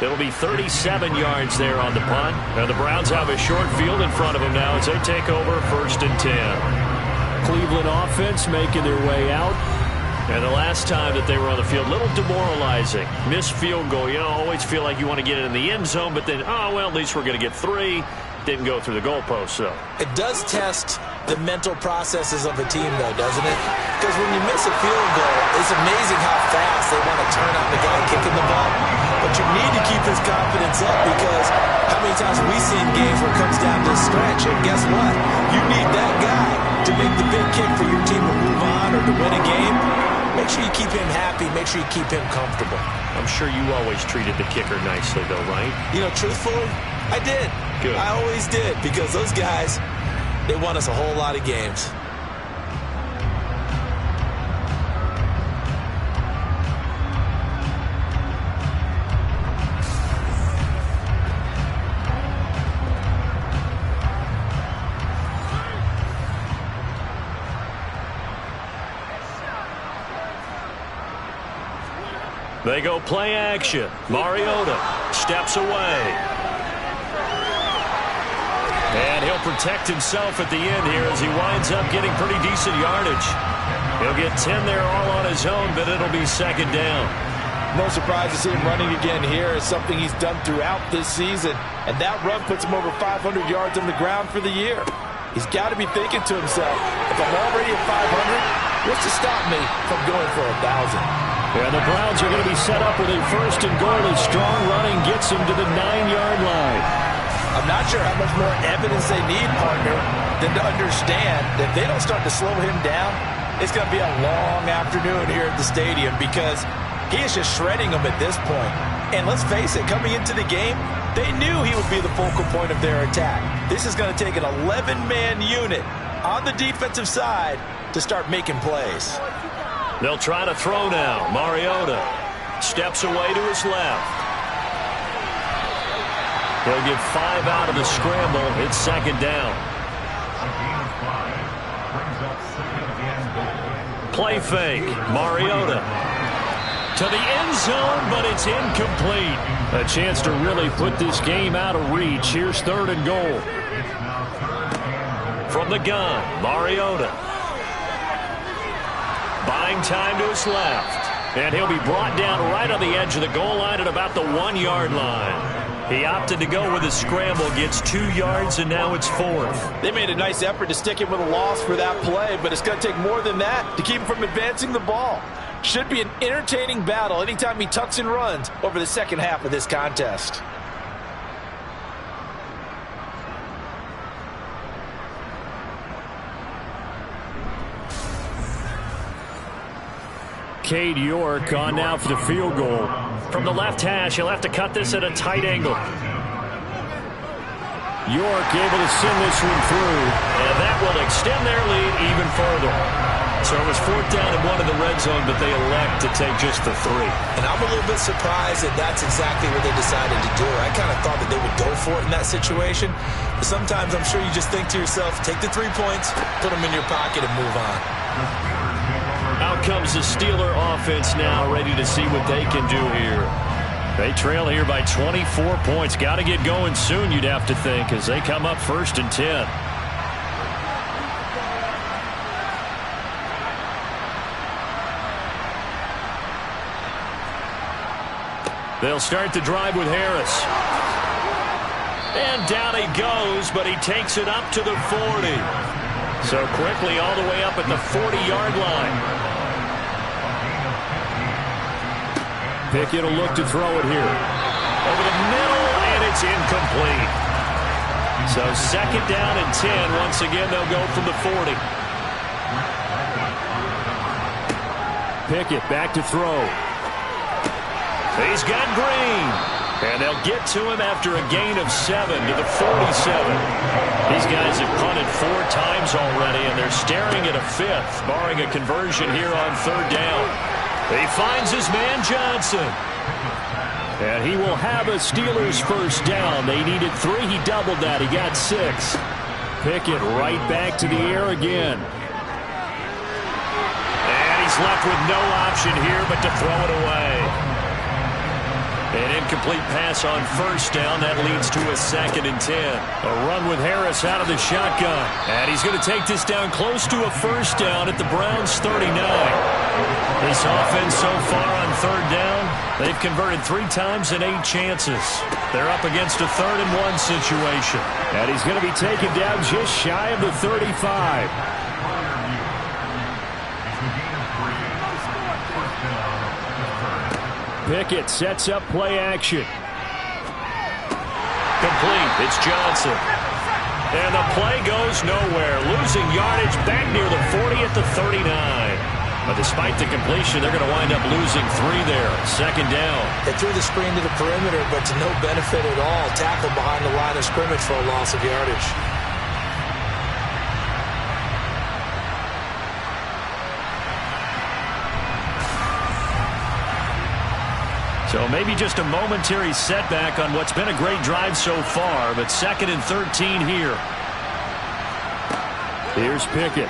It'll be 37 yards there on the punt. And the Browns have a short field in front of them now as they take over 1st and 10. Cleveland offense making their way out. And the last time that they were on the field, a little demoralizing. Missed field goal. You always feel like you want to get it in the end zone, but then, oh, well, at least we're going to get 3. Didn't go through the goalpost, so. It does test the mental processes of a team, though, doesn't it? Because when you miss a field goal, it's amazing how fast they want to turn on the guy kicking the ball. But you need to keep his confidence up because how many times have we seen games where it comes down to a stretch, and guess what? You need that guy to make the big kick for your team to move on or to win a game. Make sure you keep him happy. Make sure you keep him comfortable. I'm sure you always treated the kicker nicely, though, right? You know, truthfully, I did. Good. I always did because those guys, they won us a whole lot of games. They go play action. Mariota steps away. And he'll protect himself at the end here as he winds up getting pretty decent yardage. He'll get 10 there all on his own, but it'll be 2nd down. No surprise to see him running again here. It's something he's done throughout this season. And that run puts him over 500 yards on the ground for the year. He's got to be thinking to himself, if I'm already at 500, what's to stop me from going for 1,000? Yeah, the Browns are going to be set up with a 1st and goal as strong running gets him to the 9-yard line. I'm not sure how much more evidence they need, partner, than to understand that if they don't start to slow him down, it's going to be a long afternoon here at the stadium because he is just shredding them at this point. And let's face it, coming into the game, they knew he would be the focal point of their attack. This is going to take an 11-man unit on the defensive side to start making plays. They'll try to throw now. Mariota steps away to his left. He'll get 5 out of the scramble. It's 2nd down. Play fake. Mariota to the end zone, but it's incomplete. A chance to really put this game out of reach. Here's 3rd and goal. From the gun, Mariota. Buying time to his left. And he'll be brought down right on the edge of the goal line at about the 1-yard line. He opted to go with a scramble, gets 2 yards, and now it's 4th. They made a nice effort to stick him with a loss for that play, but it's going to take more than that to keep him from advancing the ball. Should be an entertaining battle anytime he tucks and runs over the second half of this contest. Cade York on now for the field goal. From the left hash, he'll have to cut this at a tight angle. York able to send this one through. And that will extend their lead even further. So it was 4th down and 1 in the red zone, but they elect to take just the 3. And I'm a little bit surprised that that's exactly what they decided to do. I kind of thought that they would go for it in that situation. But sometimes I'm sure you just think to yourself, take the 3 points, put them in your pocket, and move on. Out comes the Steeler offense now, ready to see what they can do here. They trail here by 24 points. Got to get going soon, you'd have to think, as they come up 1st and 10. They'll start the drive with Harris. And down he goes, but he takes it up to the 40. So quickly all the way up at the 40-yard line. Pickett will look to throw it here. Over the middle, and it's incomplete. So 2nd down and 10. Once again, they'll go from the 40. Pickett back to throw. He's got Green. And they'll get to him after a gain of 7 to the 47. These guys have punted 4 times already, and they're staring at a 5th, barring a conversion here on 3rd down. He finds his man Johnson. And he will have a Steelers 1st down. They needed 3. He doubled that. He got 6. Pickett right back to the air again. And he's left with no option here but to throw it away. An incomplete pass on first down. That leads to a 2nd and 10. A run with Harris out of the shotgun. And he's going to take this down close to a first down at the Browns' 39. This offense so far on 3rd down, they've converted 3 times in 8 chances. They're up against a 3rd and 1 situation. And he's going to be taken down just shy of the 35. Pickett sets up play action. Complete. It's Johnson. And the play goes nowhere. Losing yardage back near the 40 at the 39. But despite the completion, they're going to wind up losing 3 there. 2nd down. They threw the screen to the perimeter, but to no benefit at all. Tackled behind the line of scrimmage for a loss of yardage. So maybe just a momentary setback on what's been a great drive so far, but 2nd and 13 here. Here's Pickett.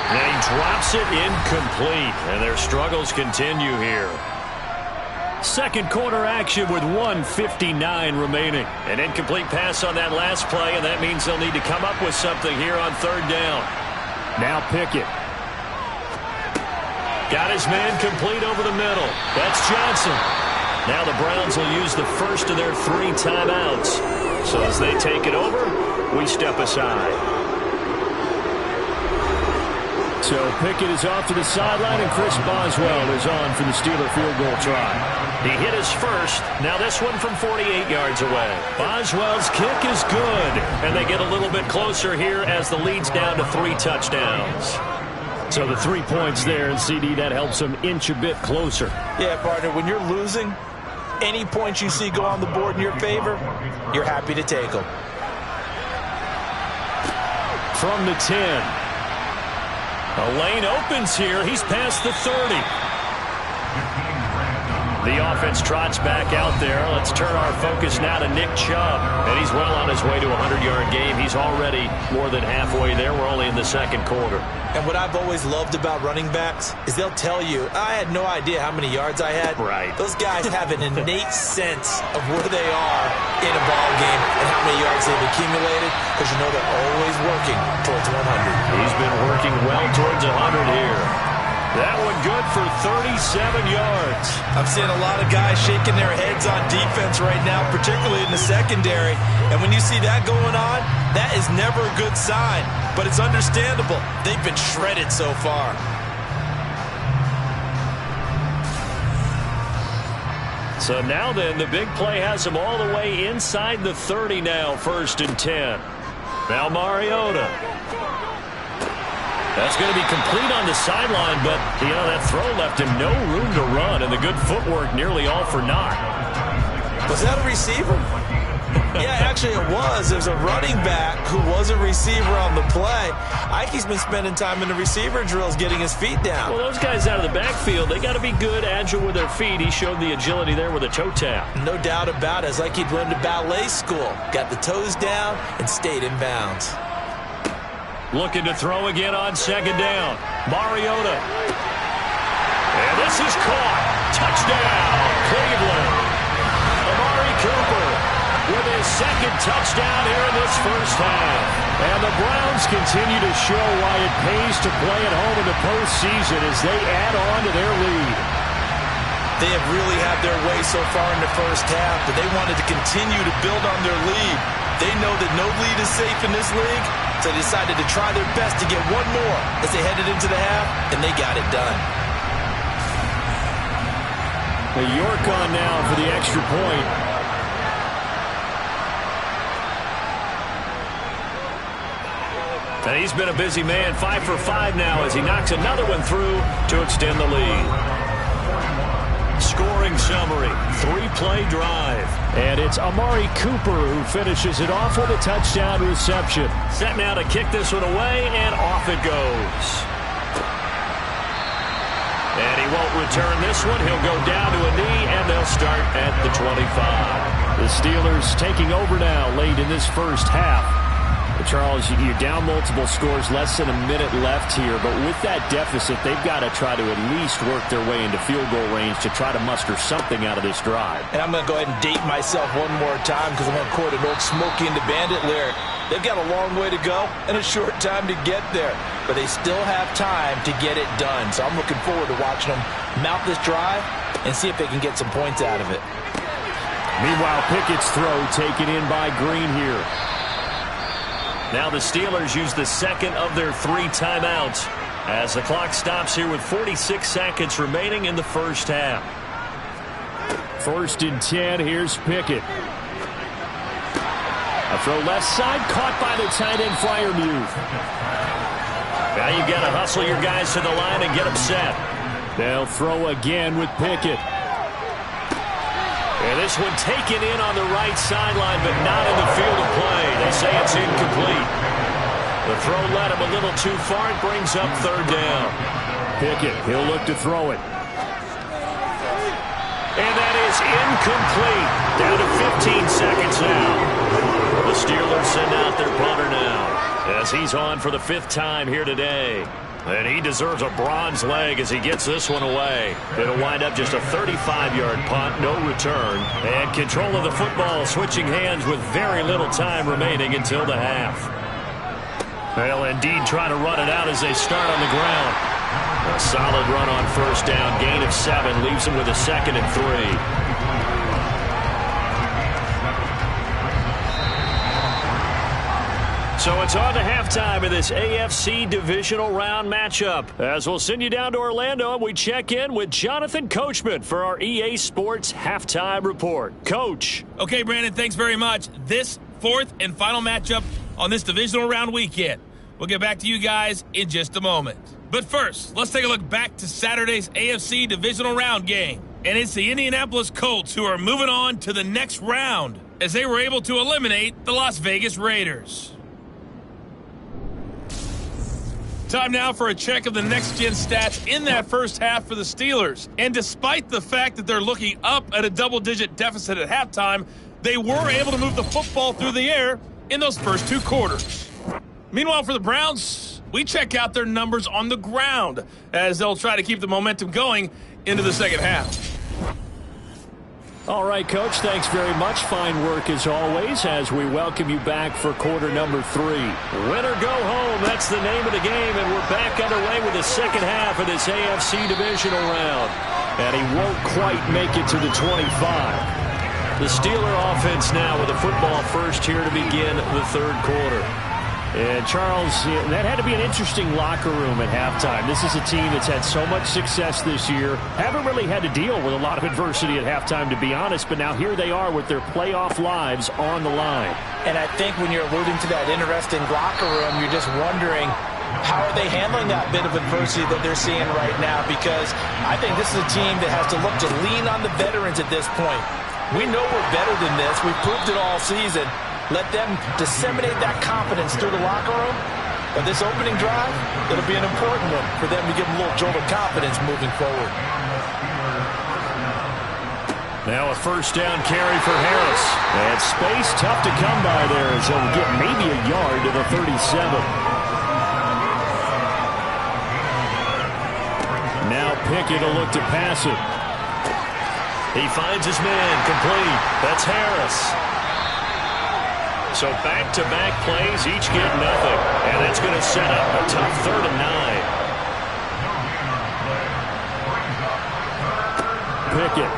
And he drops it incomplete, and their struggles continue here. 2nd quarter action with 1:59 remaining. An incomplete pass on that last play, and that means they'll need to come up with something here on 3rd down. Now Pickett. Got his man complete over the middle. That's Johnson. Now the Browns will use the first of their 3 timeouts. So as they take it over, we step aside. So Pickett is off to the sideline, and Chris Boswell is on for the Steeler field goal try. He hit his first. Now this one from 48 yards away. Boswell's kick is good. And they get a little bit closer here as the lead's down to 3 touchdowns. So the 3 points there, and CD, that helps them inch a bit closer. Yeah, partner, when you're losing, any points you see go on the board in your favor, you're happy to take them. From the 10. A lane opens here. He's past the 30. The offense trots back out there. Let's turn our focus now to Nick Chubb. And he's well on his way to a 100-yard game. He's already more than halfway there. We're only in the 2nd quarter. And what I've always loved about running backs is they'll tell you, I had no idea how many yards I had. Right. Those guys have an innate sense of where they are in a ball game and how many yards they've accumulated, because you know they're always working towards 100. He's been working well towards 100 here. That one good for 37 yards. I'm seeing a lot of guys shaking their heads on defense right now, particularly in the secondary. And when you see that going on, that is never a good sign. But it's understandable. They've been shredded so far. So now then, the big play has them all the way inside the 30 now, 1st and 10. Now Mariota. That's going to be complete on the sideline, but, you know, that throw left him no room to run, and the good footwork nearly all for naught. Was that a receiver? Yeah, actually it was. There's a running back who was a receiver on the play. Ike's been spending time in the receiver drills getting his feet down. Well, those guys out of the backfield, they got to be good, agile with their feet. He showed the agility there with a toe tap. No doubt about it. It's like he'd learned at ballet school. Got the toes down and stayed in bounds. Looking to throw again on 2nd down. Mariota. And this is caught. Touchdown, Cleveland. Amari Cooper with his 2nd touchdown here in this first half. And the Browns continue to show why it pays to play at home in the postseason as they add on to their lead. They have really had their way so far in the first half, but they wanted to continue to build on their lead. They know that no lead is safe in this league, so they decided to try their best to get one more as they headed into the half, and they got it done. York on now for the extra point. And he's been a busy man, 5 for 5 now as he knocks another one through to extend the lead. Scoring summary, 3-play drive. And it's Amari Cooper who finishes it off with a touchdown reception. Set now to kick this one away, and off it goes. And he won't return this one. He'll go down to a knee, and they'll start at the 25. The Steelers taking over now late in this first half. Charles, you're down multiple scores, less than a minute left here, but with that deficit, they've got to try to at least work their way into field goal range to try to muster something out of this drive. And I'm going to go ahead and date myself one more time because I'm going to quote an old Smokey and the Bandit lyric. They've got a long way to go and a short time to get there, but they still have time to get it done. So I'm looking forward to watching them mount this drive and see if they can get some points out of it. Meanwhile, Pickett's throw taken in by Green here. Now the Steelers use the second of their 3 timeouts as the clock stops here with 46 seconds remaining in the first half. 1st and 10, here's Pickett. A throw left side, caught by the tight end Freiermuth. Now you've got to hustle your guys to the line and get them set. They'll throw again with Pickett. And this one taken in on the right sideline, but not in the field of play. They say it's incomplete. The throw led him a little too far. It brings up 3rd down. Pickett, he'll look to throw it. And that is incomplete. Down to 15 seconds now. The Steelers send out their punter now as he's on for the 5th time here today. And he deserves a bronze leg as he gets this one away. It'll wind up just a 35-yard punt, no return. And control of the football switching hands with very little time remaining until the half. They'll indeed try to run it out as they start on the ground. A solid run on 1st down, gain of 7, leaves them with a 2nd and 3. So it's on to halftime of this AFC divisional round matchup. As we'll send you down to Orlando, and we check in with Jonathan Coachman for our EA Sports Halftime Report. Coach. Okay, Brandon, thanks very much. This 4th and final matchup on this divisional round weekend. We'll get back to you guys in just a moment. But first, let's take a look back to Saturday's AFC divisional round game. And it's the Indianapolis Colts who are moving on to the next round as they were able to eliminate the Las Vegas Raiders. Time now for a check of the next-gen stats in that first half for the Steelers. And despite the fact that they're looking up at a double-digit deficit at halftime, they were able to move the football through the air in those first 2 quarters. Meanwhile, for the Browns, we check out their numbers on the ground as they'll try to keep the momentum going into the second half. All right, Coach, thanks very much. Fine work as always as we welcome you back for quarter number 3. Win or go home, that's the name of the game, and we're back underway with the second half of this AFC divisional round. And he won't quite make it to the 25. The Steeler offense now with the football first here to begin the 3rd quarter. And Charles, that had to be an interesting locker room at halftime. This is a team that's had so much success this year. Haven't really had to deal with a lot of adversity at halftime, to be honest. But now here they are with their playoff lives on the line. And I think when you're alluding to that interesting locker room, you're just wondering, how are they handling that bit of adversity that they're seeing right now? Because I think this is a team that has to look to lean on the veterans at this point. We know we're better than this. We've proved it all season. Let them disseminate that confidence through the locker room. But this opening drive, it'll be an important one for them to give them a little jolt of confidence moving forward. Now a 1st down carry for Harris. And space tough to come by there as he'll get maybe a yard to the 37. Now Pickett will look to pass it. He finds his man, complete. That's Harris. So back-to-back plays, each get nothing. And that's going to set up a tough 3rd and 9. Pickett.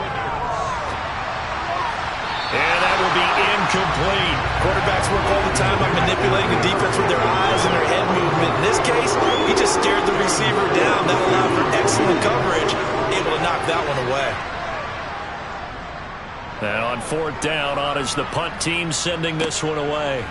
And that will be incomplete. Quarterbacks work all the time on manipulating the defense with their eyes and their head movement. In this case, he just stared the receiver down. That allowed for excellent coverage, able to knock that one away. And on 4th down, on is the punt team sending this one away.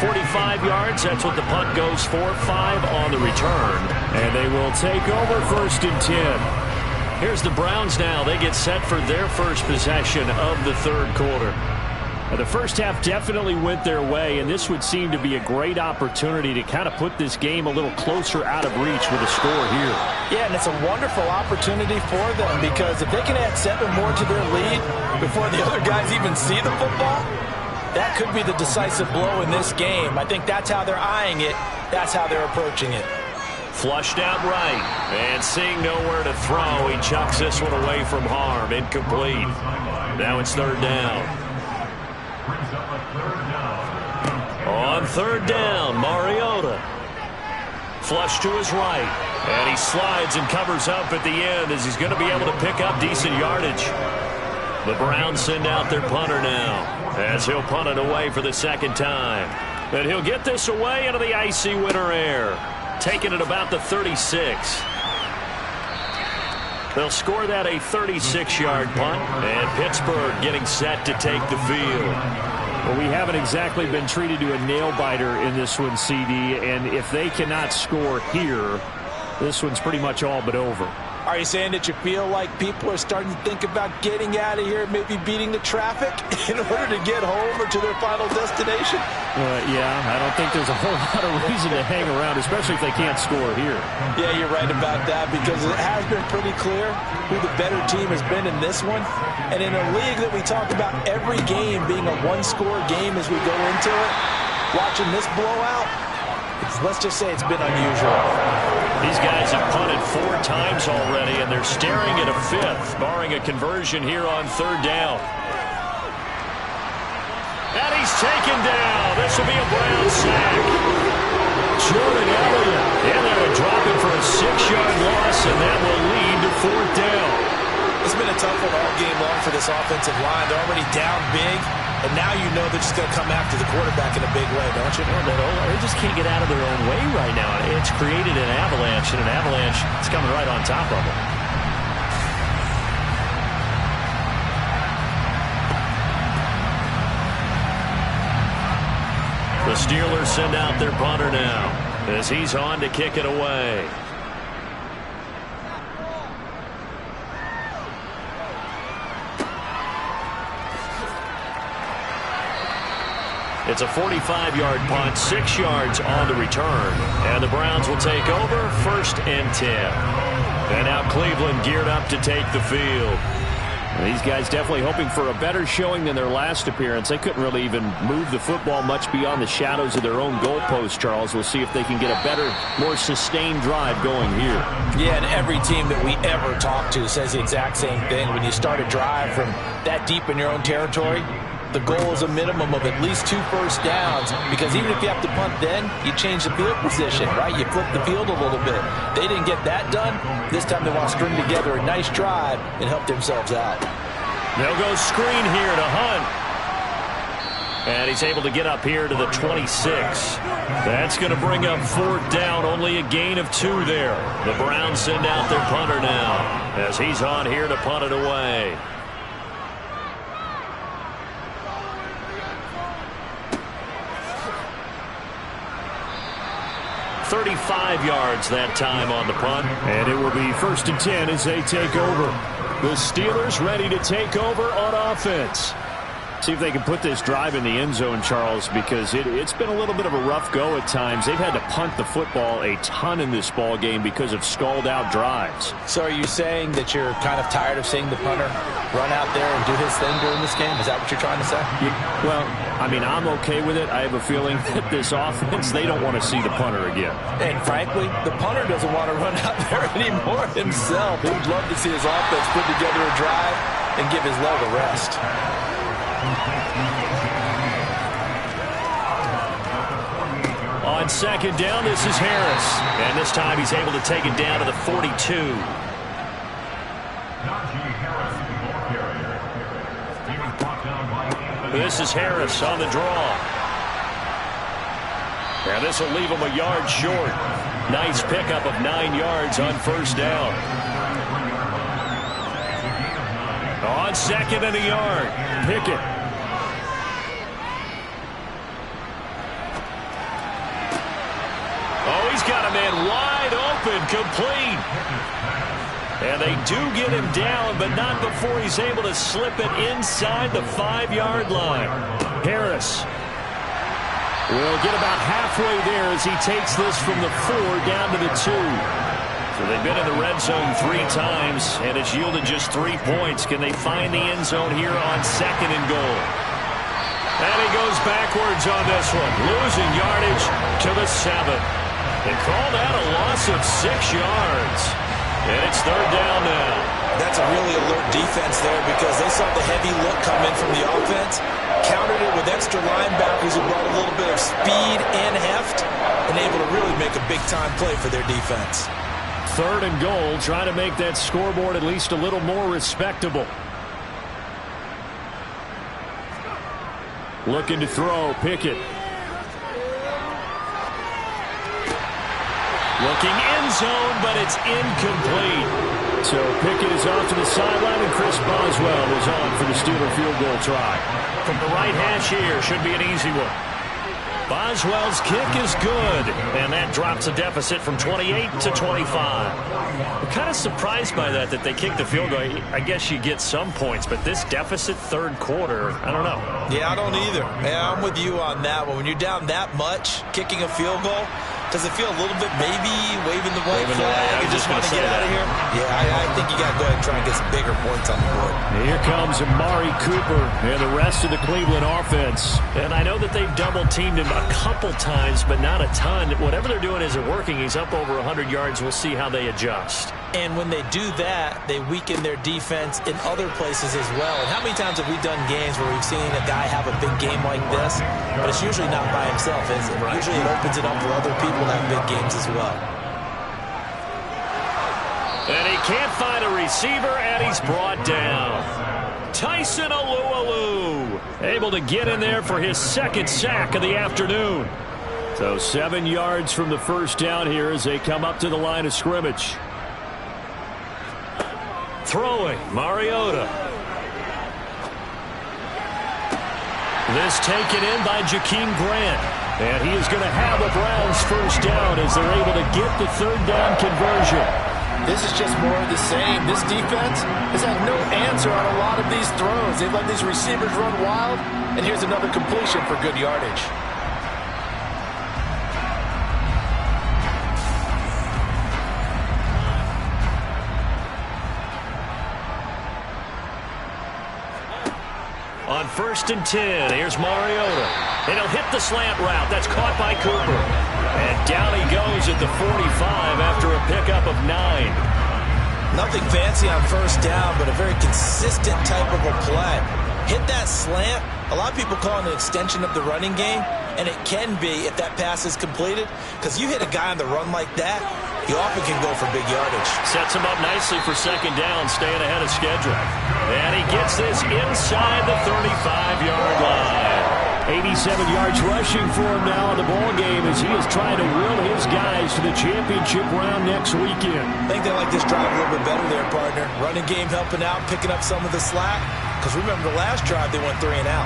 45 yards, that's what the punt goes for. 5 on the return. And they will take over 1st and 10. Here's the Browns now. They get set for their first possession of the 3rd quarter. The first half definitely went their way, and this would seem to be a great opportunity to kind of put this game a little closer out of reach with a score here. Yeah, and it's a wonderful opportunity for them because if they can add 7 more to their lead before the other guys even see the football, that could be the decisive blow in this game. I think that's how they're eyeing it. That's how they're approaching it. Flushed out right, and seeing nowhere to throw, he chucks this one away from harm. Incomplete. Now it's third down. On third down, Mariota. Flush to his right. And he slides and covers up at the end as he's going to be able to pick up decent yardage. The Browns send out their punter now as he'll punt it away for the second time. And he'll get this away into the icy winter air. Taking it about the 36. They'll score that a 36-yard punt. And Pittsburgh getting set to take the field. Well, we haven't exactly been treated to a nail-biter in this one, CD. And if they cannot score here, this one's pretty much all but over. Are you saying that you feel like people are starting to think about getting out of here, maybe beating the traffic in order to get home or to their final destination? Yeah, I don't think there's a whole lot of reason to hang around, especially if they can't score here. Yeah, you're right about that because it has been pretty clear who the better team has been in this one. And in a league that we talk about every game being a one-score game as we go into it, watching this blowout, let's just say it's been unusual. These guys have punted 4 times already, and they're staring at a 5th, barring a conversion here on third down. And he's taken down. This will be a Brown sack. Jordan Elliott. And they're dropping for a 6-yard loss, and that will lead to fourth down. It's been a tough one all game long for this offensive line. They're already down big. And now you know they're just going to come after the quarterback in a big way, don't you? They just can't get out of their own way right now. It's created an avalanche, and an avalanche is coming right on top of them. The Steelers send out their punter now as he's on to kick it away. It's a 45-yard punt, 6 yards on the return. And the Browns will take over, 1st and 10. And now Cleveland geared up to take the field. These guys definitely hoping for a better showing than their last appearance. They couldn't really even move the football much beyond the shadows of their own goalpost, Charles. We'll see if they can get a better, more sustained drive going here. Yeah, and every team that we ever talk to says the exact same thing. When you start a drive from that deep in your own territory, the goal is a minimum of at least 2 first downs, because even if you have to punt then, you change the field position, right? You flip the field a little bit. They didn't get that done. This time they want to string together a nice drive and help themselves out. They'll go screen here to Hunt. And he's able to get up here to the 26. That's going to bring up fourth down, only a gain of 2 there. The Browns send out their punter now as he's on here to punt it away. 35 yards that time on the punt. And it will be 1st and 10 as they take over. The Steelers ready to take over on offense. See if they can put this drive in the end zone, Charles, because it's been a little bit of a rough go at times. They've had to punt the football a ton in this ball game because of stalled-out drives. So are you saying that you're kind of tired of seeing the punter run out there and do his thing during this game? Is that what you're trying to say? Well, I mean, I'm okay with it. I have a feeling that this offense, they don't want to see the punter again. And frankly, the punter doesn't want to run out there anymore himself. He would love to see his offense put together a drive and give his leg a rest. On second down, this is Harris. And this time he's able to take it down to the 42. This is Harris on the draw. And this will leave him a yard short. Nice pickup of 9 yards on first down. On second and a yard, Pickett. Oh, he's got a man wide open, complete. And they do get him down, but not before he's able to slip it inside the 5-yard line. Harris will get about halfway there as he takes this from the 4 down to the 2. So they've been in the red zone 3 times, and it's yielded just 3 points. Can they find the end zone here on 2nd and goal? And he goes backwards on this one, losing yardage to the 7. They call that a loss of 6 yards. And it's 3rd down now. That's a really alert defense there because they saw the heavy look come in from the offense, countered it with extra linebackers who brought a little bit of speed and heft, and able to really make a big-time play for their defense. 3rd and goal, trying to make that scoreboard at least a little more respectable. Looking to throw, Pickett. Looking end zone, but it's incomplete. So Pickett is off to the sideline, and Chris Boswell is on for the Steeler field goal try. From the right hash here, should be an easy one. Boswell's kick is good, and that drops a deficit from 28 to 25. I'm kind of surprised by that they kicked the field goal. I guess you get some points, but this deficit 3rd quarter, I don't know. Yeah, I don't either. Yeah, I'm with you on that one. When you're down that much, kicking a field goal, does it feel a little bit maybe waving the white flag and just want to get out of here? Yeah, I think you got to go ahead and try and get some bigger points on the board. Here comes Amari Cooper and the rest of the Cleveland offense. And I know that they've double-teamed him a couple times, but not a ton. Whatever they're doing isn't working. He's up over 100 yards. We'll see how they adjust. And when they do that, they weaken their defense in other places as well. And how many times have we done games where we've seen a guy have a big game like this, but it's usually not by himself, is it? Right. Usually it opens it up for other people to have big games as well. And he can't find a receiver, and he's brought down. Tyson Alualu able to get in there for his 2nd sack of the afternoon. So 7 yards from the 1st down here as they come up to the line of scrimmage. Throwing, Mariota. This taken in by Jakeem Grant. And he is going to have the Browns 1st down as they're able to get the 3rd down conversion. This is just more of the same. This defense has had no answer on a lot of these throws. They've let these receivers run wild, and here's another completion for good yardage. On 1st and 10, here's Mariota. And he'll hit the slant route. That's caught by Cooper. And down he goes at the 45 after a pickup of 9. Nothing fancy on 1st down, but a very consistent type of a play. Hit that slant. A lot of people call it an extension of the running game, and it can be if that pass is completed, because you hit a guy on the run like that, you often can go for big yardage. Sets him up nicely for 2nd down, staying ahead of schedule. And he gets this inside the 35-yard line. 87 yards rushing for him now in the ball game as he is trying to will his guys to the championship round next weekend. I think they like this drive a little bit better there, partner. Running game helping out, picking up some of the slack. Because remember the last drive, they went 3 and out.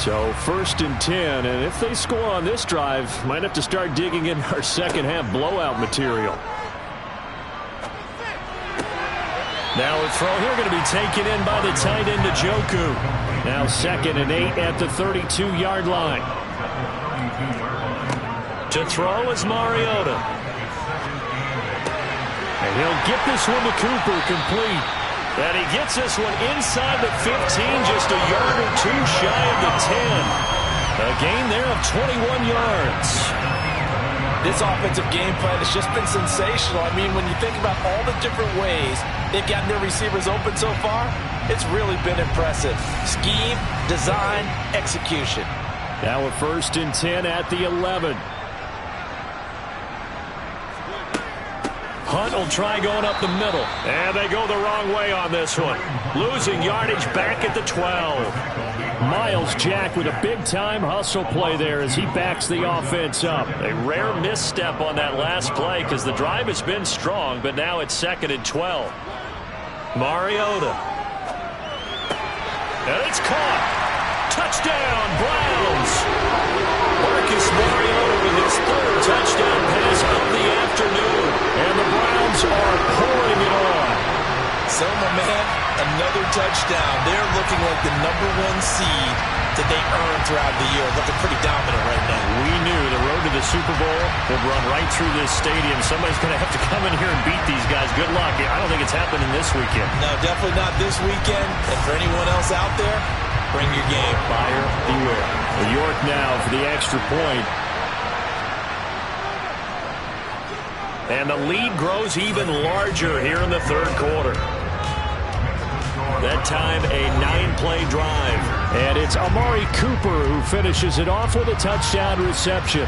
So 1st and 10, and if they score on this drive, might have to start digging in our 2nd half blowout material. Now a throw here going to be taken in by the tight end Njoku. Now 2nd and 8 at the 32-yard line. To throw is Mariota. And he'll get this one to Cooper complete. And he gets this one inside the 15, just a yard or 2 shy of the 10. A gain there of 21 yards. This offensive game plan has just been sensational. I mean, when you think about all the different ways they've gotten their receivers open so far, it's really been impressive. Scheme, design, execution. Now a 1st and 10 at the 11. Hunt will try going up the middle. And they go the wrong way on this one. Losing yardage back at the 12. Miles Jack with a big-time hustle play there as he backs the offense up. A rare misstep on that last play because the drive has been strong, but now it's 2nd and 12. Mariota. And it's caught. Touchdown, Browns. Marcus Mariota with his 3rd touchdown pass of the afternoon, and the Browns are pouring it on. So, my man, another touchdown. They're looking like the #1 seed that they earned throughout the year. Looking pretty dominant right now. We knew the road to the Super Bowl would run right through this stadium. Somebody's going to have to come in here and beat these guys. Good luck. I don't think it's happening this weekend. No, definitely not this weekend. And for anyone else out there, bring your game. Buyer beware. New York now for the extra point. And the lead grows even larger here in the third quarter. That time, a 9-play drive. And it's Amari Cooper who finishes it off with a touchdown reception.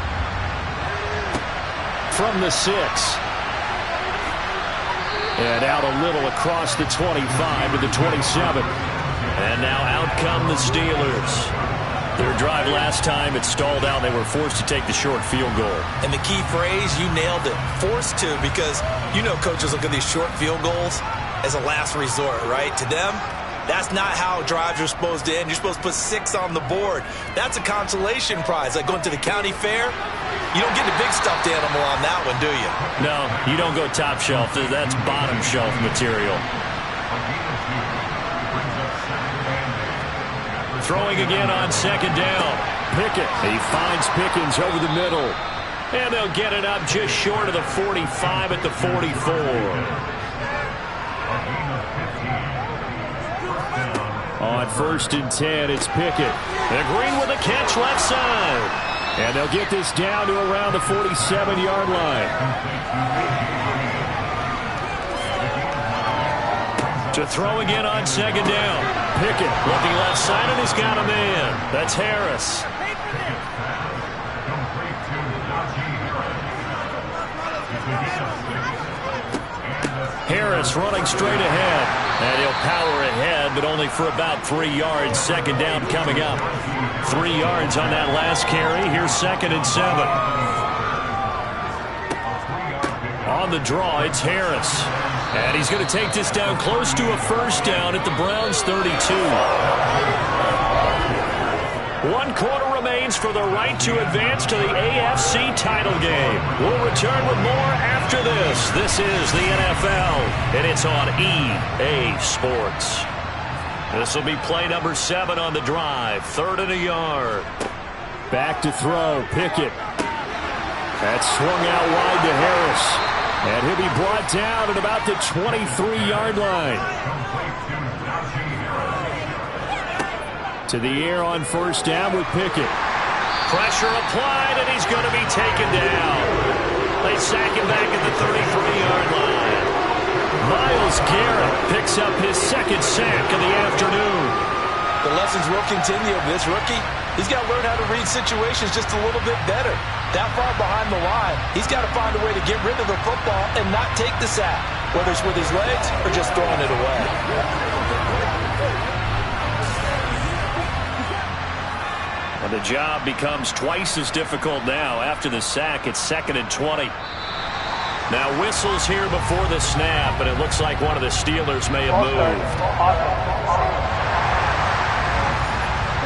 From the 6. And out a little across the 25 to the 27. And now out come the Steelers. Their drive last time, it stalled out. They were forced to take the short field goal. And the key phrase, you nailed it. Forced to, because you know coaches look at these short field goals as a last resort, right? To them, that's not how drives are supposed to end. You're supposed to put 6 on the board. That's a consolation prize. Like going to the county fair, you don't get the big stuffed animal on that one, do you? No, you don't go top shelf. That's bottom shelf material. Throwing again on second down. Pickett. He finds Pickens over the middle. And they'll get it up just short of the 45 at the 44. On 1st and 10, it's Pickett. And Green with a catch left side. And they'll get this down to around the 47-yard line. To throw again on second down. Pickett looking left side, and he's got a man. That's Harris. Harris running straight ahead. And he'll power ahead, but only for about 3 yards. Second down coming up. 3 yards on that last carry. Here's 2nd and 7. On the draw, it's Harris. And he's going to take this down close to a first down at the Browns' 32. 1 quarter remains for the right to advance to the AFC title game. We'll return with more after this. This is the NFL, and it's on EA Sports. This will be play number 7 on the drive. 3rd and a yard. Back to throw. Pickett. That's swung out wide to Harris. And he'll be brought down at about the 23-yard line. To the air on 1st down with Pickett. Pressure applied, and he's going to be taken down. They sack him back at the 33-yard line. Myles Garrett picks up his 2nd sack of the afternoon. The lessons will continue of this rookie. He's got to learn how to read situations just a little bit better. That far behind the line, he's got to find a way to get rid of the football and not take the sack, whether it's with his legs or just throwing it away. And the job becomes twice as difficult now. After the sack, it's 2nd and 20. Now whistles here before the snap, and it looks like one of the Steelers may have moved.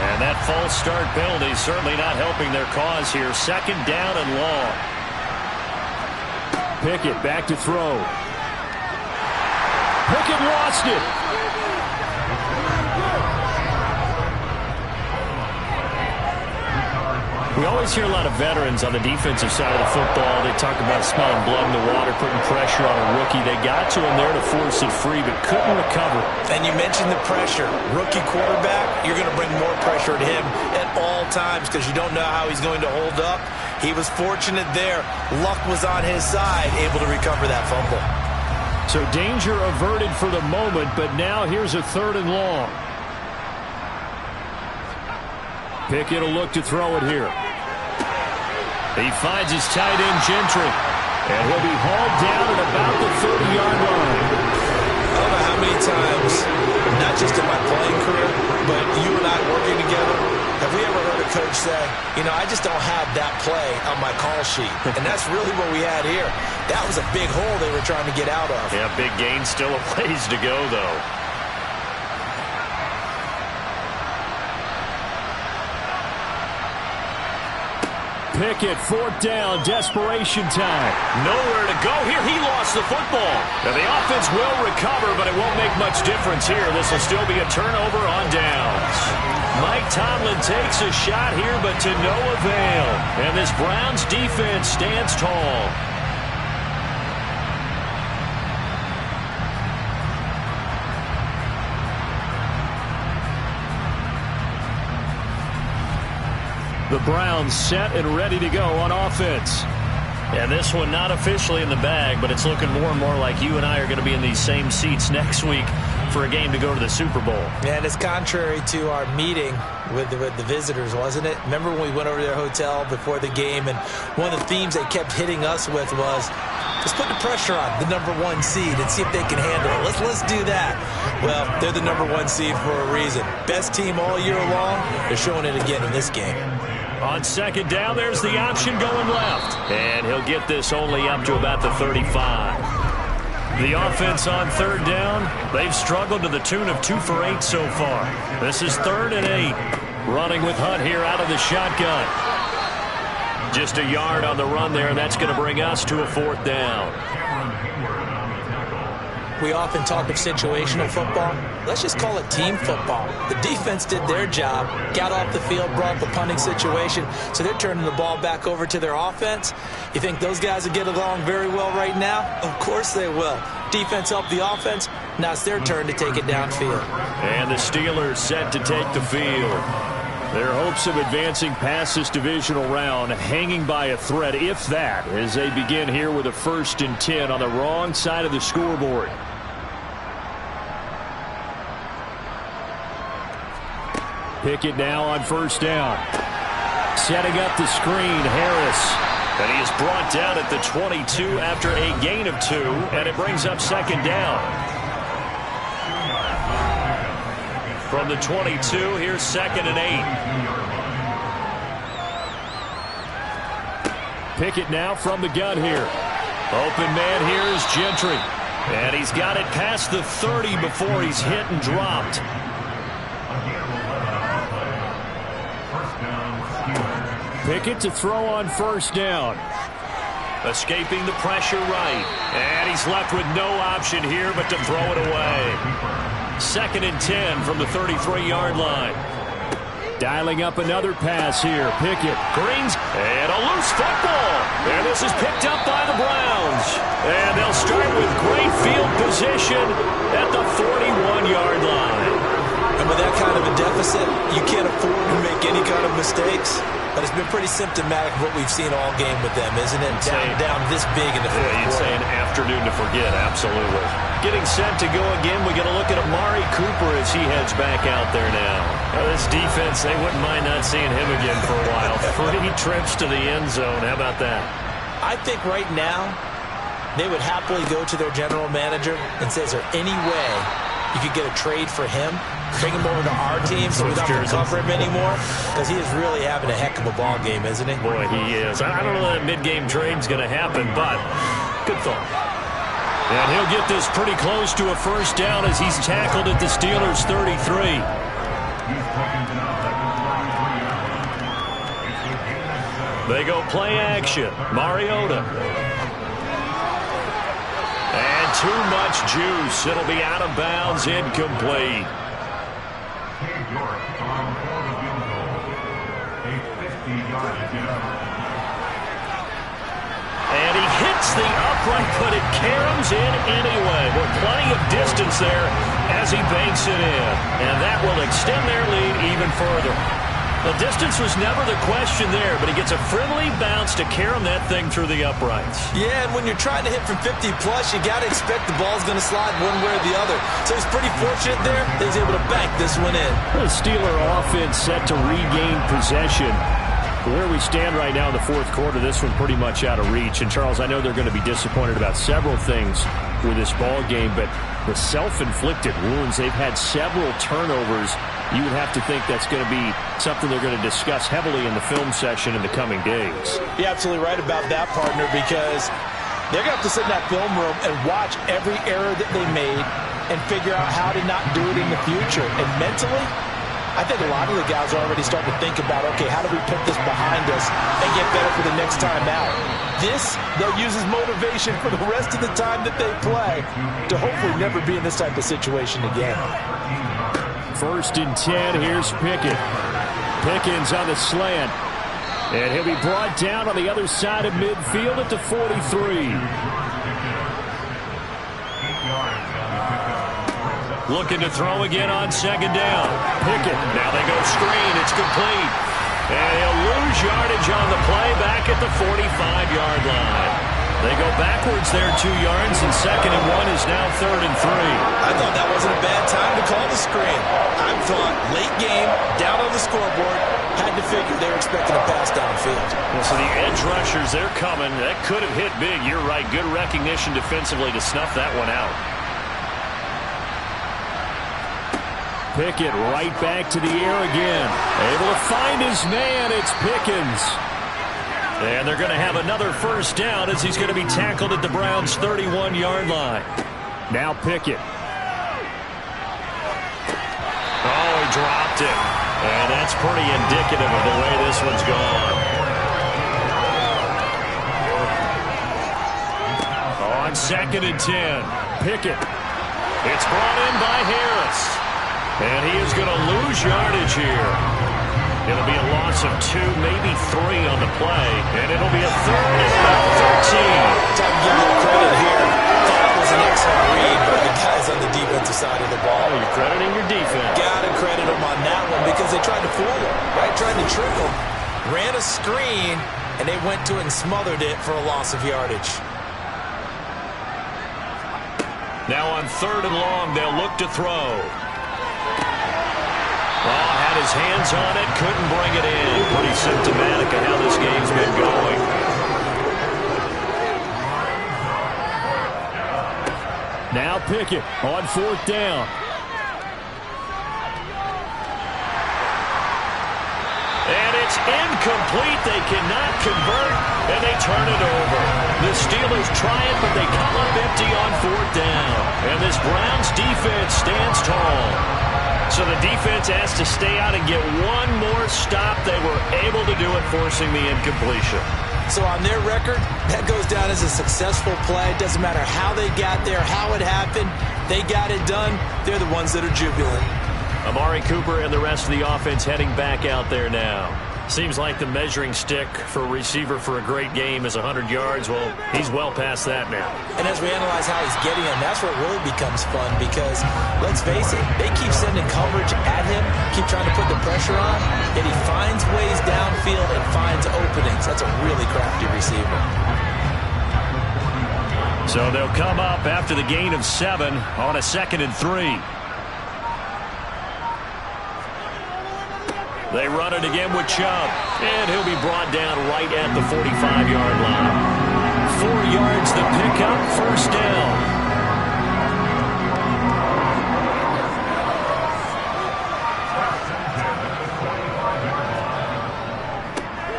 And that false start penalty certainly not helping their cause here. 2nd down and long. Pickett back to throw. Pickett lost it. We always hear a lot of veterans on the defensive side of the football. They talk about smelling blood in the water, putting pressure on a rookie. They got to him there to force it free, but couldn't recover. And you mentioned the pressure. Rookie quarterback, you're going to bring more pressure to him at all times because you don't know how he's going to hold up. He was fortunate there. Luck was on his side, able to recover that fumble. So danger averted for the moment, but now here's a 3rd and long. Pickett will look to throw it here. He finds his tight end, Gentry. And he'll be hauled down at about the 30-yard line. I don't know how many times, not just in my playing career, but you and I working together, have we ever heard a coach say, you know, I just don't have that play on my call sheet. And that's really what we had here. That was a big hole they were trying to get out of. Yeah, big gain, still a ways to go, though. Pickett, 4th down, desperation time. Nowhere to go here. He lost the football. Now the offense will recover, but it won't make much difference here. This will still be a turnover on downs. Mike Tomlin takes a shot here, but to no avail. And this Browns defense stands tall. The Browns set and ready to go on offense. And this one not officially in the bag, but it's looking more and more like you and I are going to be in these same seats next week for a game to go to the Super Bowl. And it's contrary to our meeting with the visitors, wasn't it? Remember when we went over to their hotel before the game, and one of the themes they kept hitting us with was, let's put the pressure on the #1 seed and see if they can handle it. Let's do that. Well, they're the #1 seed for a reason. Best team all year long. They're showing it again in this game. On 2nd down, there's the option going left. And he'll get this only up to about the 35. The offense on 3rd down, they've struggled to the tune of 2 for 8 so far. This is 3rd and 8. Running with Hunt here out of the shotgun. Just a yard on the run there, and that's going to bring us to a 4th down. We often talk of situational football. Let's just call it team football. The defense did their job, got off the field, brought the punting situation, so they're turning the ball back over to their offense. You think those guys will get along very well right now? Of course they will. Defense helped the offense. Now it's their turn to take it downfield. And the Steelers set to take the field. Their hopes of advancing past this divisional round hanging by a thread, if that, as they begin here with a 1st and 10 on the wrong side of the scoreboard. Pickett now on 1st down. Setting up the screen, Harris. And he is brought down at the 22 after a gain of 2, and it brings up 2nd down. From the 22, here's 2nd and 8. Pickett now from the gun here. Open man here is Gentry. And he's got it past the 30 before he's hit and dropped. Pickett to throw on 1st down. Escaping the pressure right. And he's left with no option here but to throw it away. 2nd and 10 from the 33-yard line. Dialing up another pass here. Pickett. Greens. And a loose football. And this is picked up by the Browns. And they'll start with great field position at the 41-yard line. And with that kind of a deficit, you can't afford to make any kind of mistakes. But it's been pretty symptomatic of what we've seen all game with them, isn't it? Down this big in the 4th quarter. You'd say an afternoon to forget, absolutely. Getting set to go again, we get a look at Amari Cooper as he heads back out there now. Now this defense, they wouldn't mind not seeing him again for a while. 3 trips to the end zone. How about that? I think right now they would happily go to their general manager and say, is there any way you could get a trade for him? Bring him over to our team so we don't have to cover him anymore? Because he is really having a heck of a ball game, isn't he? Boy, he is. I don't know that mid-game trade's going to happen, but good thought. And he'll get this pretty close to a 1st down as he's tackled at the Steelers' 33. They go play action. Mariota. And too much juice. It'll be out of bounds, incomplete. And he hits the upright, but it caroms in anyway. With plenty of distance there as he banks it in. And that will extend their lead even further. The distance was never the question there, but he gets a friendly bounce to carom that thing through the uprights. Yeah, and when you're trying to hit from 50-plus, you got to expect the ball's going to slide one way or the other. So he's pretty fortunate there that he's able to bank this one in. The Steeler offense set to regain possession. Where we stand right now in the 4th quarter, this one pretty much out of reach. And, Charles, I know they're going to be disappointed about several things with this ball game, but the self-inflicted wounds, they've had several turnovers. You would have to think that's going to be something they're going to discuss heavily in the film session in the coming days. You're absolutely right about that, partner, because they're going to have to sit in that film room and watch every error that they made and figure out how to not do it in the future. And mentally, I think a lot of the guys are already starting to think about, okay, how do we put this behind us and get better for the next time out? This, they'll use as motivation for the rest of the time that they play to hopefully never be in this type of situation again. 1st and 10, here's Pickett. Pickens on the slant. And he'll be brought down on the other side of midfield at the 43. Looking to throw again on 2nd down. Pickett. Now they go screen. It's complete. And he'll lose yardage on the play back at the 45-yard line. They go backwards there 2 yards, and 2nd and 1 is now 3rd and 3. I thought that wasn't a bad time to call the screen. I thought late game, down on the scoreboard, had to figure they were expecting a pass downfield. Well, so the edge rushers, they're coming. That could have hit big. You're right. Good recognition defensively to snuff that one out. Pickett right back to the air again. Able to find his man. It's Pickens. And they're going to have another 1st down as he's going to be tackled at the Browns' 31-yard line. Now Pickett. Oh, he dropped it. And that's pretty indicative of the way this one's gone. On 2nd and 10, Pickett. It's brought in by Harris. And he is going to lose yardage here. It'll be a loss of 2, maybe 3 on the play. And it'll be a 3rd and about 13. Time to give you the credit here. That was an excellent read by the guys on the defensive side of the ball. Oh, you're crediting your defense. Got to credit them on that one because they tried to fool him, right? Tried to trick him. Ran a screen, and they went to it and smothered it for a loss of yardage. Now on 3rd and long, they'll look to throw. Oh, had his hands on it, couldn't bring it in. Pretty symptomatic of how this game's been going. Now Pickett on 4th down. And it's incomplete. They cannot convert, and they turn it over. The Steelers try it, but they come up empty on 4th down. And this Browns defense stands tall. So the defense has to stay out and get one more stop. They were able to do it, forcing the incompletion. So on their record, that goes down as a successful play. Doesn't matter how they got there, how it happened. They got it done. They're the ones that are jubilant. Amari Cooper and the rest of the offense heading back out there now. Seems like the measuring stick for a receiver for a great game is 100 yards. Well, he's well past that now. And as we analyze how he's getting them, that's where it really becomes fun because, let's face it, they keep sending coverage at him, keep trying to put the pressure on, and he finds ways downfield and finds openings. That's a really crafty receiver. So they'll come up after the gain of 7 on a 2nd and 3. They run it again with Chubb, and he'll be brought down right at the 45-yard line. 4 yards the pickup, 1st down.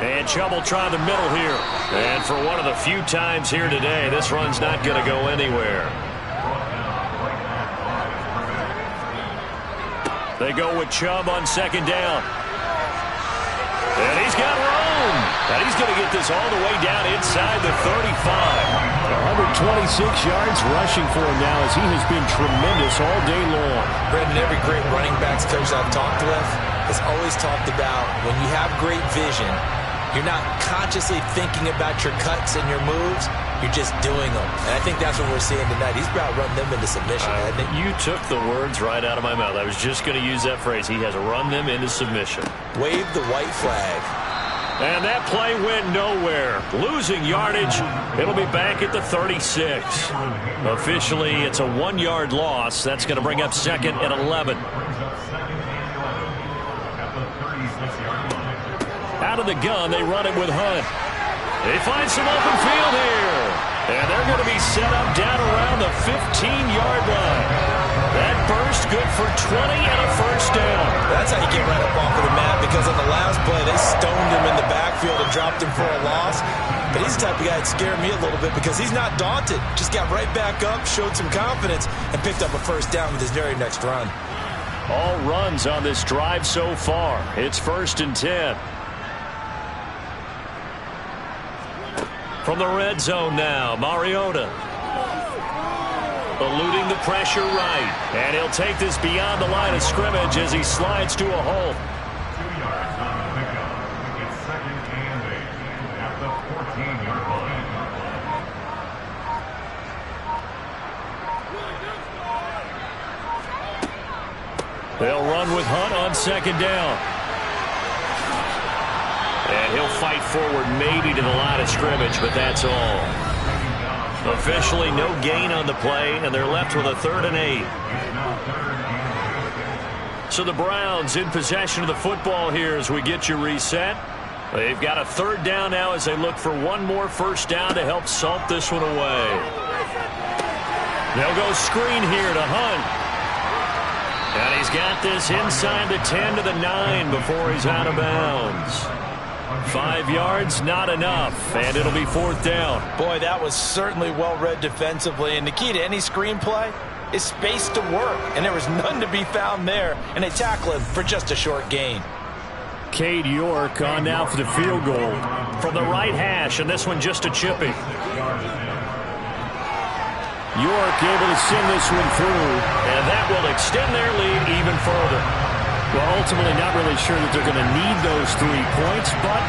And Chubb will try the middle here. And for one of the few times here today, this run's not going to go anywhere. They go with Chubb on 2nd down. And he's got room. And he's going to get this all the way down inside the 35. 126 yards rushing for him now as he has been tremendous all day long. Brendan, every great running backs coach I've talked with has always talked about when you have great vision, you're not consciously thinking about your cuts and your moves. You're just doing them. And I think that's what we're seeing tonight. He's about run them into submission, hasn't he? You took the words right out of my mouth. I was just going to use that phrase. He has run them into submission. Wave the white flag. And that play went nowhere. Losing yardage. It'll be back at the 36. Officially, it's a 1-yard loss. That's going to bring up 2nd and 11. Out of the gun, they run it with Hunt. They find some open field here. And they're going to be set up down around the 15-yard line. That burst good for 20 and a 1st down. That's how you get right up off of the mat because on the last play, they stoned him in the backfield and dropped him for a loss. But he's the type of guy that scared me a little bit because he's not daunted. Just got right back up, showed some confidence, and picked up a 1st down with his very next run. All runs on this drive so far. It's 1st and 10. From the red zone now, Mariota. Eluding the pressure right. And he'll take this beyond the line of scrimmage as he slides to a hole. 2 yards on the pickup. It's 2nd and 8 at the 14-yard line. They'll run with Hunt on 2nd down. And he'll fight forward maybe to the line of scrimmage, but that's all. Officially no gain on the play, and they're left with a 3rd and 8. So the Browns in possession of the football here as we get you reset. They've got a 3rd down now as they look for one more 1st down to help salt this one away. They'll go screen here to Hunt. And he's got this inside the 10 to the 9 before he's out of bounds. 5 yards, not enough, and it'll be 4th down. Boy, that was certainly well-read defensively, and the key to any screenplay is space to work, and there was none to be found there, and they tackle him for just a short gain. Cade York on now for the field goal from the right hash, and this one just a chipping. York able to send this one through, and that will extend their lead even further. Well, ultimately not really sure that they're going to need those 3 points, but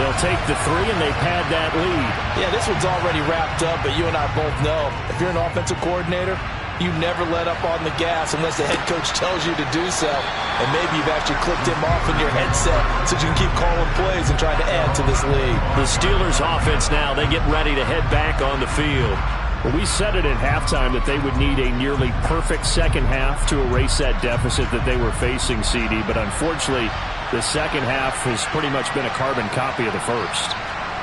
they'll take the 3 and they pad that lead. Yeah, this one's already wrapped up, but you and I both know if you're an offensive coordinator, you never let up on the gas unless the head coach tells you to do so. And maybe you've actually clicked him off in your headset so you can keep calling plays and trying to add to this lead. The Steelers offense now, they get ready to head back on the field. Well, we said it at halftime that they would need a nearly perfect second half to erase that deficit that they were facing, CD. But unfortunately, the second half has pretty much been a carbon copy of the first.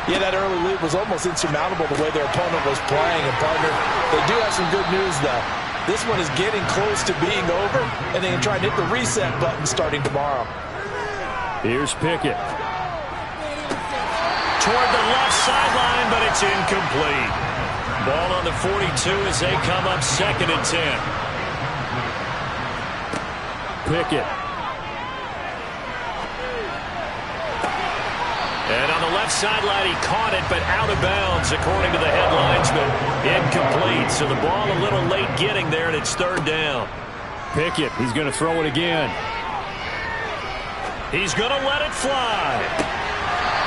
Yeah, that early lead was almost insurmountable the way their opponent was playing. And, partner, they do have some good news, though. This one is getting close to being over, and they can try and hit the reset button starting tomorrow. Here's Pickett. Toward the left sideline, but it's incomplete. Ball on the 42 as they come up 2nd and 10. Pickett. And on the left sideline, he caught it, but out of bounds, according to the head linesman. Incomplete, so the ball a little late getting there, and it's 3rd down. Pickett, he's going to throw it again. He's going to let it fly.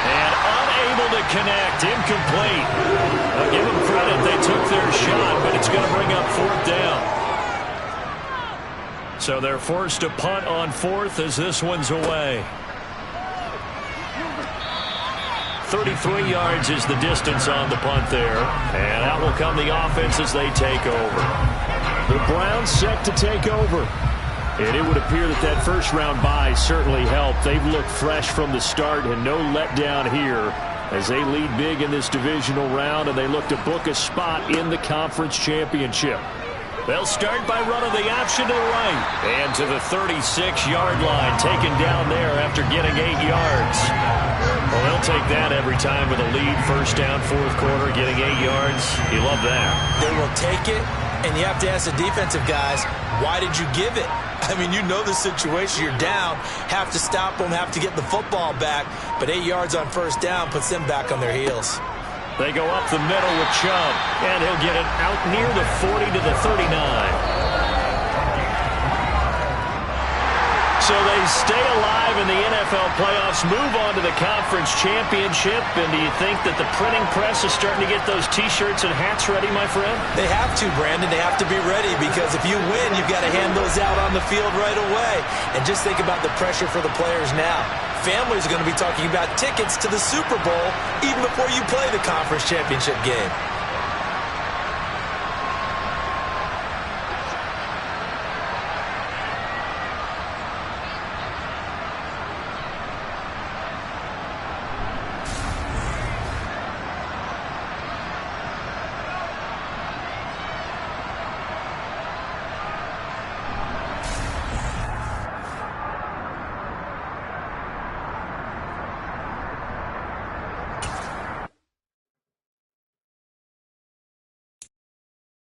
And unable to connect, incomplete. I'll give them credit, they took their shot, but it's going to bring up 4th down. So they're forced to punt on 4th as this one's away. 33 yards is the distance on the punt there. And out will come the offense as they take over. The Browns set to take over. And it would appear that that first-round bye certainly helped. They've looked fresh from the start and no letdown here as they lead big in this divisional round, and they look to book a spot in the conference championship. They'll start by running the option to the right. And to the 36-yard line, taken down there after getting 8 yards. Well, they'll take that every time with a lead. 1st down, 4th quarter, getting 8 yards. You love that. They will take it, and you have to ask the defensive guys, why did you give it? I mean, you know the situation. You're down, have to stop them, have to get the football back. But 8 yards on 1st down puts them back on their heels. They go up the middle with Chubb, and he'll get it out near the 40 to the 39. So they stay alive in the NFL playoffs, move on to the conference championship. And do you think that the printing press is starting to get those T-shirts and hats ready, my friend? They have to, Brandon. They have to be ready because if you win, you've got to hand those out on the field right away. And just think about the pressure for the players now. Families are going to be talking about tickets to the Super Bowl even before you play the conference championship game.